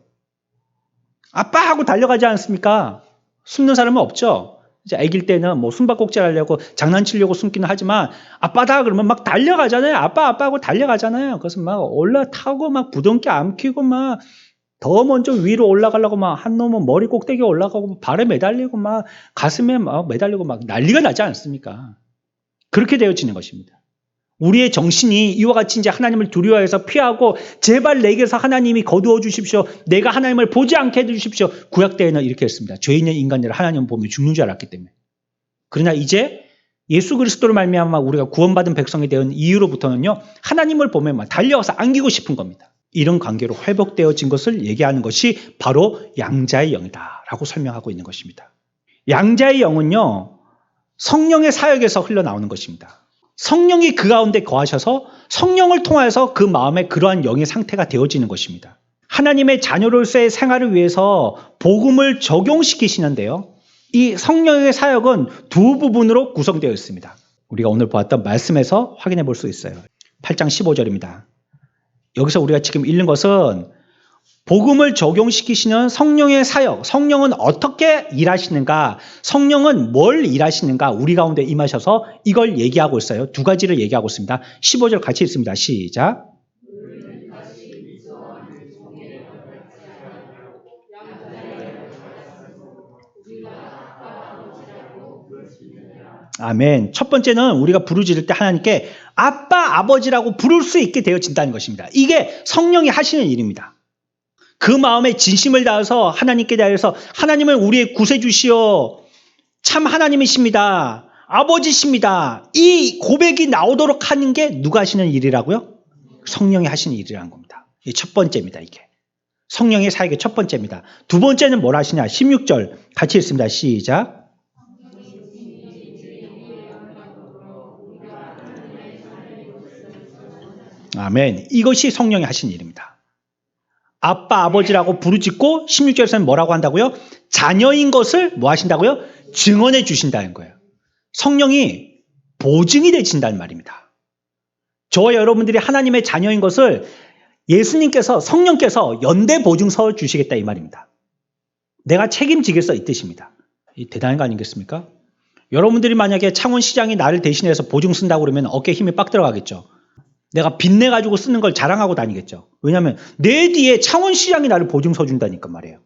아빠 하고 달려가지 않습니까? 숨는 사람은 없죠. 이제 아기일 때는 뭐 숨바꼭질 하려고 장난치려고 숨기는 하지만 아빠다 그러면 막 달려가잖아요. 아빠 하고 달려가잖아요. 그래서 막 올라타고 막 부둥켜 안기고 막 더 먼저 위로 올라가려고 막 한 놈은 머리 꼭대기에 올라가고 발에 매달리고 막 가슴에 막 매달리고 막 난리가 나지 않습니까? 그렇게 되어지는 것입니다. 우리의 정신이 이와 같이 이제 하나님을 두려워해서 피하고 제발 내게서 하나님이 거두어 주십시오. 내가 하나님을 보지 않게 해주십시오. 구약 때에는 이렇게 했습니다. 죄 있는 인간들을 하나님 보면 죽는 줄 알았기 때문에. 그러나 이제 예수 그리스도로 말미암아 우리가 구원받은 백성이 된 이후로부터는요. 하나님을 보면 막 달려와서 안기고 싶은 겁니다. 이런 관계로 회복되어진 것을 얘기하는 것이 바로 양자의 영이다라고 설명하고 있는 것입니다. 양자의 영은요. 성령의 사역에서 흘러나오는 것입니다. 성령이 그 가운데 거하셔서 성령을 통하여서 그 마음에 그러한 영의 상태가 되어지는 것입니다. 하나님의 자녀로서의 생활을 위해서 복음을 적용시키시는데요. 이 성령의 사역은 두 부분으로 구성되어 있습니다. 우리가 오늘 보았던 말씀에서 확인해 볼 수 있어요. 8장 15절입니다. 여기서 우리가 지금 읽는 것은 복음을 적용시키시는 성령의 사역, 성령은 어떻게 일하시는가, 성령은 뭘 일하시는가, 우리 가운데 임하셔서 이걸 얘기하고 있어요. 두 가지를 얘기하고 있습니다. 15절 같이 읽습니다. 시작. 아멘. 첫 번째는 우리가 부르짖을 때 하나님께 아빠, 아버지라고 부를 수 있게 되어진다는 것입니다. 이게 성령이 하시는 일입니다. 그 마음에 진심을 다해서 하나님께 대하여서 하나님은 우리의 구세주시오. 참 하나님이십니다. 아버지십니다. 이 고백이 나오도록 하는 게 누가 하시는 일이라고요? 성령이 하시는 일이라는 겁니다. 이 첫 번째입니다. 이게. 성령의 사역의 첫 번째입니다. 두 번째는 뭘 하시냐? 16절 같이 읽습니다. 시작. 아멘. 이것이 성령이 하신 일입니다. 아빠, 아버지라고 부르짖고 16절에서는 뭐라고 한다고요? 자녀인 것을 뭐 하신다고요? 증언해 주신다는 거예요. 성령이 보증이 되신다는 말입니다. 저와 여러분들이 하나님의 자녀인 것을 예수님께서, 성령께서 연대 보증서 주시겠다 이 말입니다. 내가 책임지겠어 이 뜻입니다. 이 대단한 거 아니겠습니까? 여러분들이 만약에 창원시장이 나를 대신해서 보증 쓴다고 그러면 어깨에 힘이 빡 들어가겠죠. 내가 빚내가지고 쓰는 걸 자랑하고 다니겠죠. 왜냐하면 내 뒤에 창원시장이 나를 보증서 준다니까 말이에요.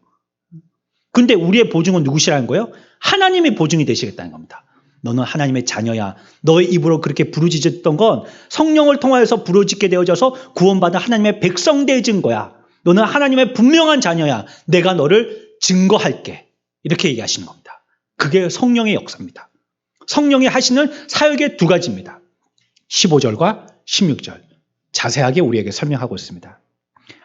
근데 우리의 보증은 누구시라는 거예요? 하나님이 보증이 되시겠다는 겁니다. 너는 하나님의 자녀야. 너의 입으로 그렇게 부르짖었던 건 성령을 통하여서 부르짖게 되어져서 구원받은 하나님의 백성 되어진 거야. 너는 하나님의 분명한 자녀야. 내가 너를 증거할게. 이렇게 얘기하시는 겁니다. 그게 성령의 역사입니다. 성령이 하시는 사역의 두 가지입니다. 15절과 16절 자세하게 우리에게 설명하고 있습니다.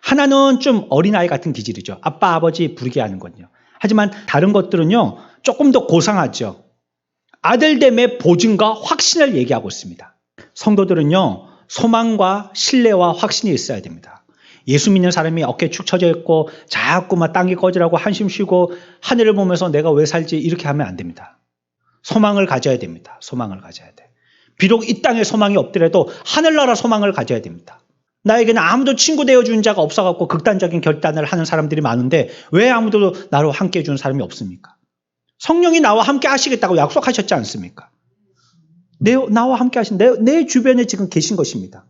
하나는 좀 어린아이 같은 기질이죠. 아빠, 아버지 부르게 하는 건요. 하지만 다른 것들은요. 조금 더 고상하죠. 아들됨의 보증과 확신을 얘기하고 있습니다. 성도들은요. 소망과 신뢰와 확신이 있어야 됩니다. 예수 믿는 사람이 어깨에 축 처져 있고 자꾸 막 땅이 꺼지라고 한숨 쉬고 하늘을 보면서 내가 왜 살지 이렇게 하면 안 됩니다. 소망을 가져야 됩니다. 소망을 가져야 돼. 비록 이 땅에 소망이 없더라도 하늘나라 소망을 가져야 됩니다. 나에게는 아무도 친구 되어주는 자가 없어갖고 극단적인 결단을 하는 사람들이 많은데 왜 아무도 나로 함께 해주는 사람이 없습니까? 성령이 나와 함께 하시겠다고 약속하셨지 않습니까? 나와 함께 하신 내 주변에 지금 계신 것입니다.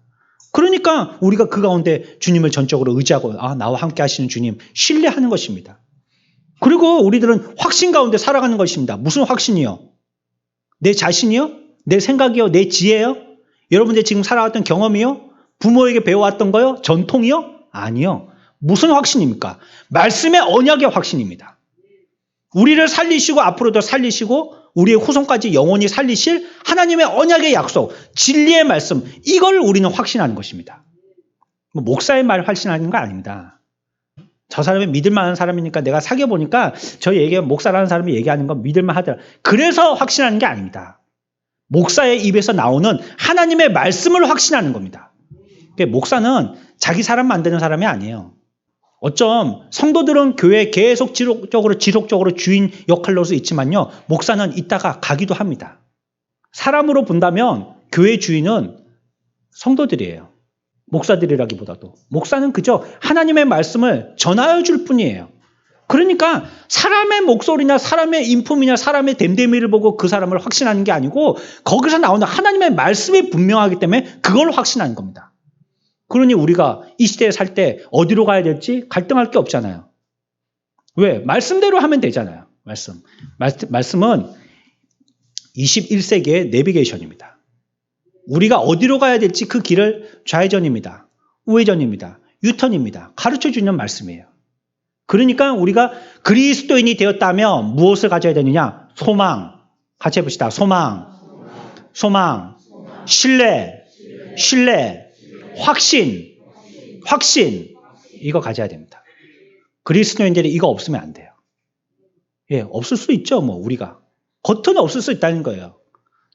그러니까 우리가 그 가운데 주님을 전적으로 의지하고 나와 함께 하시는 주님 신뢰하는 것입니다. 그리고 우리들은 확신 가운데 살아가는 것입니다. 무슨 확신이요? 내 자신이요? 내 생각이요? 내 지혜요? 여러분들 지금 살아왔던 경험이요? 부모에게 배워왔던 거요? 전통이요? 아니요. 무슨 확신입니까? 말씀의 언약의 확신입니다. 우리를 살리시고 앞으로도 살리시고 우리의 후손까지 영원히 살리실 하나님의 언약의 약속, 진리의 말씀, 이걸 우리는 확신하는 것입니다. 목사의 말 확신하는 거 아닙니다. 저 사람이 믿을만한 사람이니까 내가 사귀어보니까 저 목사라는 사람이 얘기하는 건 믿을만 하더라. 그래서 확신하는 게 아닙니다. 목사의 입에서 나오는 하나님의 말씀을 확신하는 겁니다. 목사는 자기 사람 만드는 사람이 아니에요. 어쩜 성도들은 교회에 계속 지속적으로 주인 역할로서 있지만요. 목사는 이따가 가기도 합니다. 사람으로 본다면 교회 주인은 성도들이에요. 목사들이라기보다도. 목사는 그저 하나님의 말씀을 전하여 줄 뿐이에요. 그러니까 사람의 목소리나 사람의 인품이나 사람의 됨됨이를 보고 그 사람을 확신하는 게 아니고 거기서 나오는 하나님의 말씀이 분명하기 때문에 그걸 확신하는 겁니다. 그러니 우리가 이 시대에 살 때 어디로 가야 될지 갈등할 게 없잖아요. 왜? 말씀대로 하면 되잖아요. 말씀은 21세기의 내비게이션입니다. 우리가 어디로 가야 될지 그 길을 좌회전입니다. 우회전입니다. 유턴입니다. 가르쳐주는 말씀이에요. 그러니까 우리가 그리스도인이 되었다면 무엇을 가져야 되느냐? 소망. 같이 해봅시다. 소망. 신뢰. 확신. 이거 가져야 됩니다. 그리스도인들이 이거 없으면 안 돼요. 예, 없을 수 있죠. 우리가. 겉은 없을 수 있다는 거예요.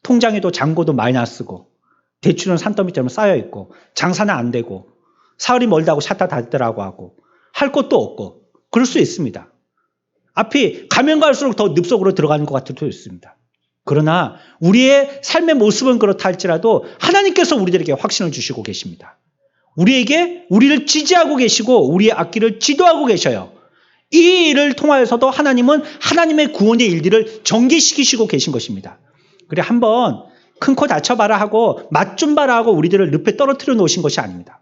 통장에도 잔고도 마이너스고 대출은 산더미처럼 쌓여있고 장사는 안 되고 사흘이 멀다고 샷다 닫더라고 하고 할 것도 없고 그럴 수 있습니다. 앞이 가면 갈수록 더 늪속으로 들어가는 것 같을 수도 있습니다. 그러나 우리의 삶의 모습은 그렇다 할지라도 하나님께서 우리들에게 확신을 주시고 계십니다. 우리를 지지하고 계시고 우리의 앞길을 지도하고 계셔요. 이 일을 통하여서도 하나님은 하나님의 구원의 일들을 전개시키시고 계신 것입니다. 그래 한번 큰 코 다쳐봐라 하고 맛 좀 봐라 하고 우리들을 늪에 떨어뜨려 놓으신 것이 아닙니다.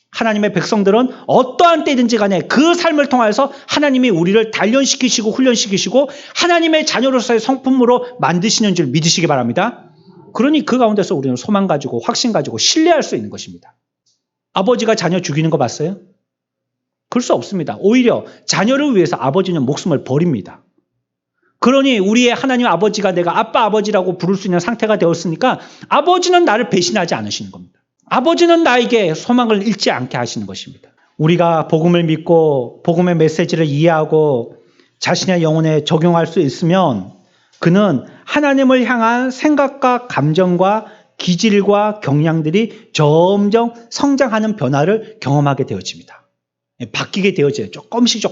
하나님의 백성들은 어떠한 때든지 간에 그 삶을 통해서 하나님이 우리를 단련시키시고 훈련시키시고 하나님의 자녀로서의 성품으로 만드시는 줄 믿으시기 바랍니다. 그러니 그 가운데서 우리는 소망 가지고 확신 가지고 신뢰할 수 있는 것입니다. 아버지가 자녀 죽이는 거 봤어요? 그럴 수 없습니다. 오히려 자녀를 위해서 아버지는 목숨을 버립니다. 그러니 우리의 하나님 아버지가 내가 아빠 아버지라고 부를 수 있는 상태가 되었으니까 아버지는 나를 배신하지 않으시는 겁니다. 아버지는 나에게 소망을 잃지 않게 하시는 것입니다. 우리가 복음을 믿고 복음의 메시지를 이해하고 자신의 영혼에 적용할 수 있으면 그는 하나님을 향한 생각과 감정과 기질과 경향들이 점점 성장하는 변화를 경험하게 되어집니다. 바뀌게 되어져요. 조금씩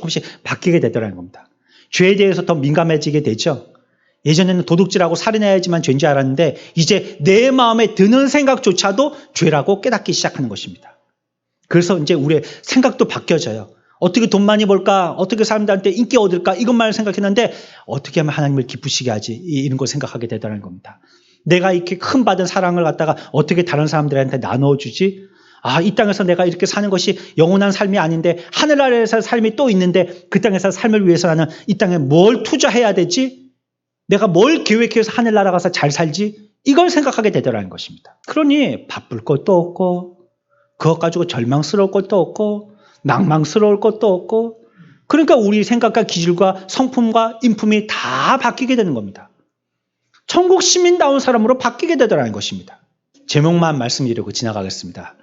바뀌게 되더라는 겁니다. 죄에 대해서 더 민감해지게 되죠. 예전에는 도둑질하고 살인해야지만 죄인 줄 알았는데 이제 내 마음에 드는 생각조차도 죄라고 깨닫기 시작하는 것입니다. 그래서 이제 우리의 생각도 바뀌어져요. 어떻게 돈 많이 벌까? 어떻게 사람들한테 인기 얻을까? 이것만 생각했는데 어떻게 하면 하나님을 기쁘시게 하지? 이런 걸 생각하게 되더라는 겁니다. 내가 이렇게 큰 받은 사랑을 갖다가 어떻게 다른 사람들한테 나눠주지? 이 땅에서 내가 이렇게 사는 것이 영원한 삶이 아닌데 하늘나라에서 삶이 또 있는데 그 땅에서 삶을 위해서 나는 이 땅에 뭘 투자해야 되지? 내가 뭘 계획해서 하늘나라 가서 잘 살지? 이걸 생각하게 되더라는 것입니다. 그러니 바쁠 것도 없고 그것 가지고 절망스러울 것도 없고 낭망스러울 것도 없고 그러니까 우리 생각과 기질과 성품과 인품이 다 바뀌게 되는 겁니다. 천국 시민다운 사람으로 바뀌게 되더라는 것입니다. 제목만 말씀드리고 지나가겠습니다.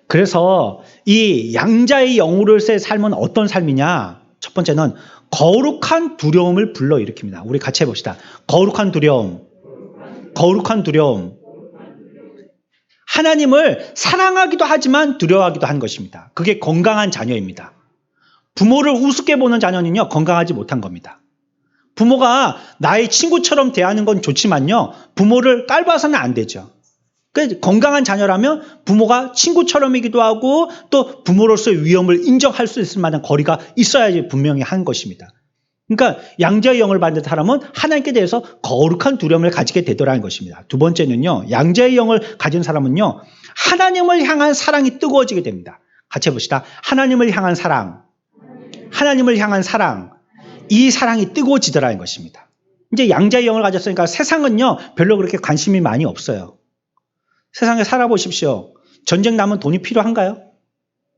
그래서 이 양자의 영으로서의 삶은 어떤 삶이냐? 첫 번째는 거룩한 두려움을 불러일으킵니다. 우리 같이 해봅시다. 거룩한 두려움. 하나님을 사랑하기도 하지만 두려워하기도 한 것입니다. 그게 건강한 자녀입니다. 부모를 우습게 보는 자녀는요, 건강하지 못한 겁니다. 부모가 나의 친구처럼 대하는 건 좋지만요, 부모를 깔봐서는 안 되죠. 건강한 자녀라면 부모가 친구처럼이기도 하고 또 부모로서의 위험을 인정할 수 있을 만한 거리가 있어야지 분명히 한 것입니다. 그러니까 양자의 영을 받는 사람은 하나님께 대해서 거룩한 두려움을 가지게 되더라는 것입니다. 두 번째는요. 양자의 영을 가진 사람은요. 하나님을 향한 사랑이 뜨거워지게 됩니다. 같이 해봅시다. 하나님을 향한 사랑. 하나님을 향한 사랑. 이 사랑이 뜨거워지더라는 것입니다. 이제 양자의 영을 가졌으니까 세상은요. 별로 그렇게 관심이 많이 없어요. 세상에 살아보십시오. 전쟁 나면 돈이 필요한가요?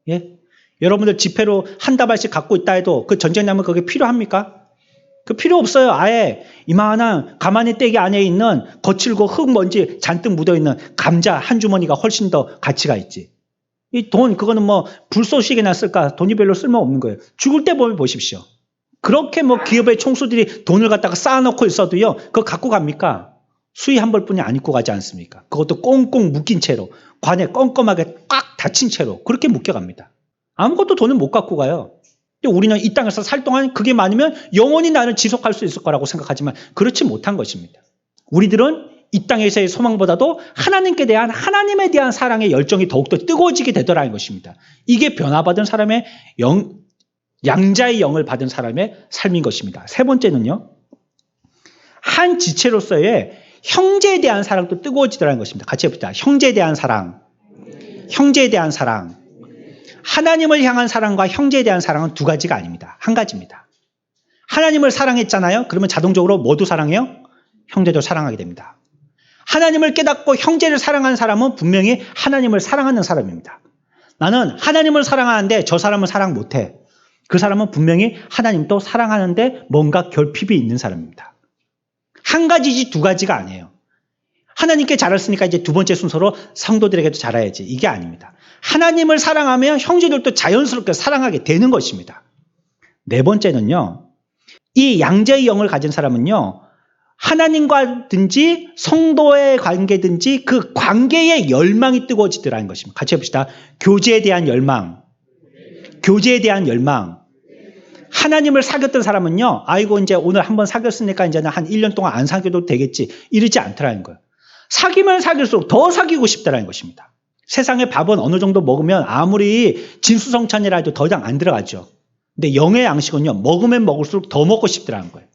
예? 여러분들 지폐로 한 다발씩 갖고 있다 해도 그 전쟁 나면 그게 필요합니까? 그 필요 없어요. 아예 이만한 가마니 떼기 안에 있는 거칠고 흙먼지 잔뜩 묻어있는 감자 한 주머니가 훨씬 더 가치가 있지. 이 돈 그거는 뭐 불쏘시개나 쓸까 돈이 별로 쓸모없는 거예요. 죽을 때 보면 보십시오. 그렇게 뭐 기업의 총수들이 돈을 갖다가 쌓아놓고 있어도요. 그거 갖고 갑니까? 수의 한 벌뿐이 안 입고 가지 않습니까? 그것도 꽁꽁 묶인 채로 관에 껌껌하게 꽉 닫힌 채로 그렇게 묶여갑니다. 아무것도 돈은 못 갖고 가요. 우리는 이 땅에서 살 동안 그게 많으면 영원히 나를 지속할 수 있을 거라고 생각하지만 그렇지 못한 것입니다. 우리들은 이 땅에서의 소망보다도 하나님께 대한 하나님에 대한 사랑의 열정이 더욱더 뜨거워지게 되더라는 것입니다. 이게 변화받은 사람의 양자의 영을 받은 사람의 삶인 것입니다. 세 번째는요. 한 지체로서의 형제에 대한 사랑도 뜨거워지더라는 것입니다. 같이 해봅시다. 형제에 대한 사랑. 형제에 대한 사랑. 하나님을 향한 사랑과 형제에 대한 사랑은 두 가지가 아닙니다. 한 가지입니다. 하나님을 사랑했잖아요. 그러면 자동적으로 뭐도 사랑해요? 형제도 사랑하게 됩니다. 하나님을 깨닫고 형제를 사랑하는 사람은 분명히 하나님을 사랑하는 사람입니다. 나는 하나님을 사랑하는데 저 사람을 사랑 못해. 그 사람은 분명히 하나님도 사랑하는데 뭔가 결핍이 있는 사람입니다. 한 가지지 두 가지가 아니에요. 하나님께 잘했으니까 이제 두 번째 순서로 성도들에게도 잘해야지. 이게 아닙니다. 하나님을 사랑하면 형제들도 자연스럽게 사랑하게 되는 것입니다. 네 번째는요. 이 양자의 영을 가진 사람은요. 하나님과든지 성도의 관계든지 그 관계의 열망이 뜨거워지더라는 것입니다. 같이 해봅시다. 교제에 대한 열망. 교제에 대한 열망. 하나님을 사귀었던 사람은요. 아이고 이제 오늘 한번 사귀었으니까 이제는 한 1년 동안 안 사귀어도 되겠지. 이러지 않더라는 거예요. 사귀면 사귈수록 더 사귀고 싶다라는 것입니다. 세상에 밥은 어느 정도 먹으면 아무리 진수성찬이라 해도 더 이상 안 들어가죠. 근데 영의 양식은요. 먹으면 먹을수록 더 먹고 싶다라는 거예요.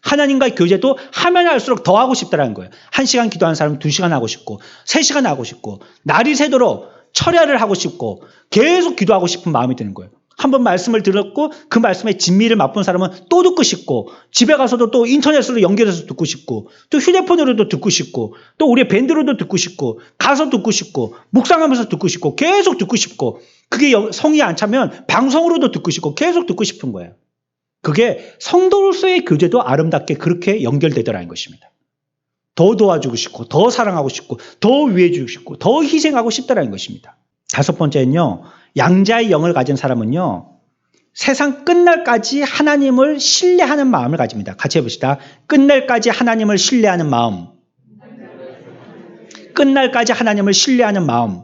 하나님과의 교제도 하면 할수록 더 하고 싶다라는 거예요. 1시간 기도하는 사람은 2시간 하고 싶고 3시간 하고 싶고 날이 새도록 철야를 하고 싶고 계속 기도하고 싶은 마음이 드는 거예요. 한번 말씀을 들었고 그 말씀의 진미를 맛본 사람은 또 듣고 싶고 집에 가서도 또 인터넷으로 연결해서 듣고 싶고 또 휴대폰으로도 듣고 싶고 또 우리의 밴드로도 듣고 싶고 가서 듣고 싶고 묵상하면서 듣고 싶고 계속 듣고 싶고 그게 성이 안 차면 방송으로도 듣고 싶고 계속 듣고 싶은 거예요. 그게 성도로서의 교제도 아름답게 그렇게 연결되더라는 것입니다. 더 도와주고 싶고 더 사랑하고 싶고 더 위해주고 싶고 더 희생하고 싶다라는 것입니다. 다섯 번째는요. 양자의 영을 가진 사람은요. 세상 끝날까지 하나님을 신뢰하는 마음을 가집니다. 같이 해봅시다. 끝날까지 하나님을 신뢰하는 마음. 끝날까지 하나님을 신뢰하는 마음.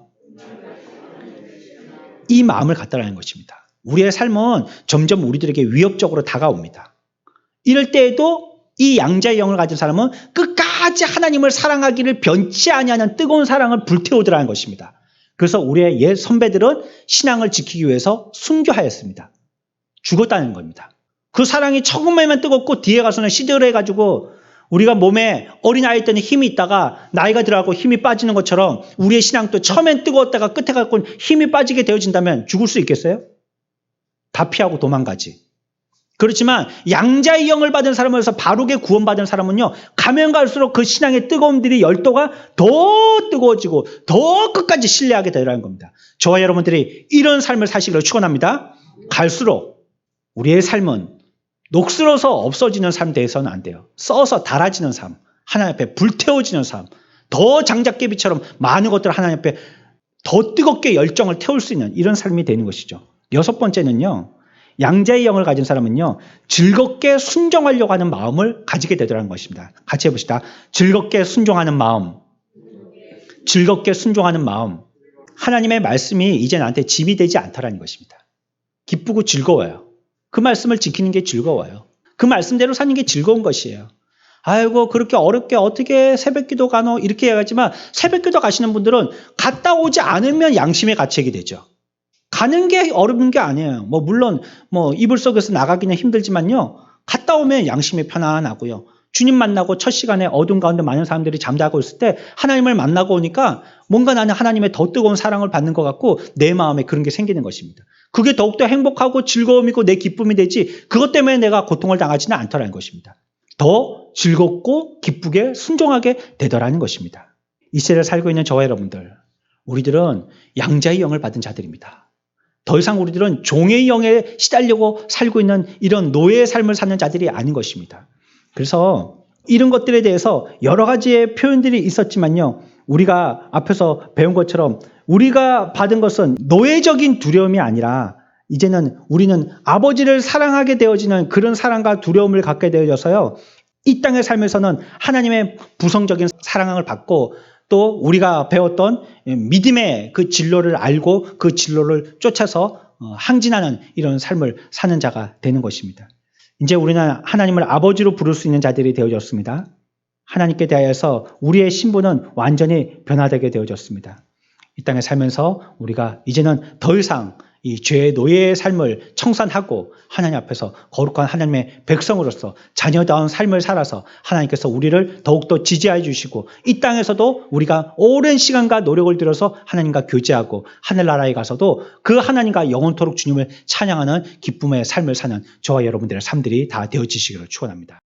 이 마음을 갖다라는 것입니다. 우리의 삶은 점점 우리들에게 위협적으로 다가옵니다. 이럴 때에도 이 양자의 영을 가진 사람은 끝까지 하나님을 사랑하기를 변치 아니하는 뜨거운 사랑을 불태우더라는 것입니다. 그래서 우리의 옛 선배들은 신앙을 지키기 위해서 순교하였습니다. 죽었다는 겁니다. 그 사랑이 처음에만 뜨겁고 뒤에 가서는 시들해가지고 우리가 몸에 어린아이 때는 힘이 있다가 나이가 들어가고 힘이 빠지는 것처럼 우리의 신앙도 처음엔 뜨거웠다가 끝에 가고 힘이 빠지게 되어진다면 죽을 수 있겠어요? 다 피하고 도망가지. 그렇지만 양자의 영을 받은 사람에서 바르게 구원받은 사람은요. 가면 갈수록 그 신앙의 뜨거움들이 열도가 더 뜨거워지고 더 끝까지 신뢰하게 되라는 겁니다. 저와 여러분들이 이런 삶을 사시기를 축원합니다. 갈수록 우리의 삶은 녹슬어서 없어지는 삶 되어서는 안 돼요. 써서 달아지는 삶, 하나님 앞에 불태워지는 삶, 더 장작개비처럼 많은 것들을 하나님 앞에 더 뜨겁게 열정을 태울 수 있는 이런 삶이 되는 것이죠. 여섯 번째는요. 양자의 영을 가진 사람은요. 즐겁게 순종하려고 하는 마음을 가지게 되더라는 것입니다. 같이 해봅시다. 즐겁게 순종하는 마음. 즐겁게 순종하는 마음. 하나님의 말씀이 이제 나한테 짐이 되지 않다라는 것입니다. 기쁘고 즐거워요. 그 말씀을 지키는 게 즐거워요. 그 말씀대로 사는 게 즐거운 것이에요. 아이고 그렇게 어렵게 어떻게 새벽기도 가노 이렇게 얘기하지만 새벽기도 가시는 분들은 갔다 오지 않으면 양심의 가책이 되죠. 가는 게 어려운 게 아니에요. 물론 이불 속에서 나가기는 힘들지만요. 갔다 오면 양심이 편안하고요. 주님 만나고 첫 시간에 어둠 가운데 많은 사람들이 잠자고 있을 때 하나님을 만나고 오니까 뭔가 나는 하나님의 더 뜨거운 사랑을 받는 것 같고 내 마음에 그런 게 생기는 것입니다. 그게 더욱더 행복하고 즐거움이고 내 기쁨이 되지 그것 때문에 내가 고통을 당하지는 않더라는 것입니다. 더 즐겁고 기쁘게 순종하게 되더라는 것입니다. 이 시대를 살고 있는 저와 여러분들, 우리들은 양자의 영을 받은 자들입니다. 더 이상 우리들은 종의 영에 시달리고 살고 있는 이런 노예의 삶을 사는 자들이 아닌 것입니다. 그래서 이런 것들에 대해서 여러 가지의 표현들이 있었지만요. 우리가 앞에서 배운 것처럼 우리가 받은 것은 노예적인 두려움이 아니라 이제는 우리는 아버지를 사랑하게 되어지는 그런 사랑과 두려움을 갖게 되어져서요. 이 땅의 삶에서는 하나님의 부성적인 사랑을 받고 또 우리가 배웠던 믿음의 그 진로를 알고 그 진로를 쫓아서 항진하는 이런 삶을 사는 자가 되는 것입니다. 이제 우리는 하나님을 아버지로 부를 수 있는 자들이 되어졌습니다. 하나님께 대하여서 우리의 신분은 완전히 변화되게 되어졌습니다. 이 땅에 살면서 우리가 이제는 더 이상 이 죄의 노예의 삶을 청산하고 하나님 앞에서 거룩한 하나님의 백성으로서 자녀다운 삶을 살아서 하나님께서 우리를 더욱더 지지해 주시고 이 땅에서도 우리가 오랜 시간과 노력을 들여서 하나님과 교제하고 하늘나라에 가서도 그 하나님과 영원토록 주님을 찬양하는 기쁨의 삶을 사는 저와 여러분들의 삶들이 다 되어지시기를 축원합니다.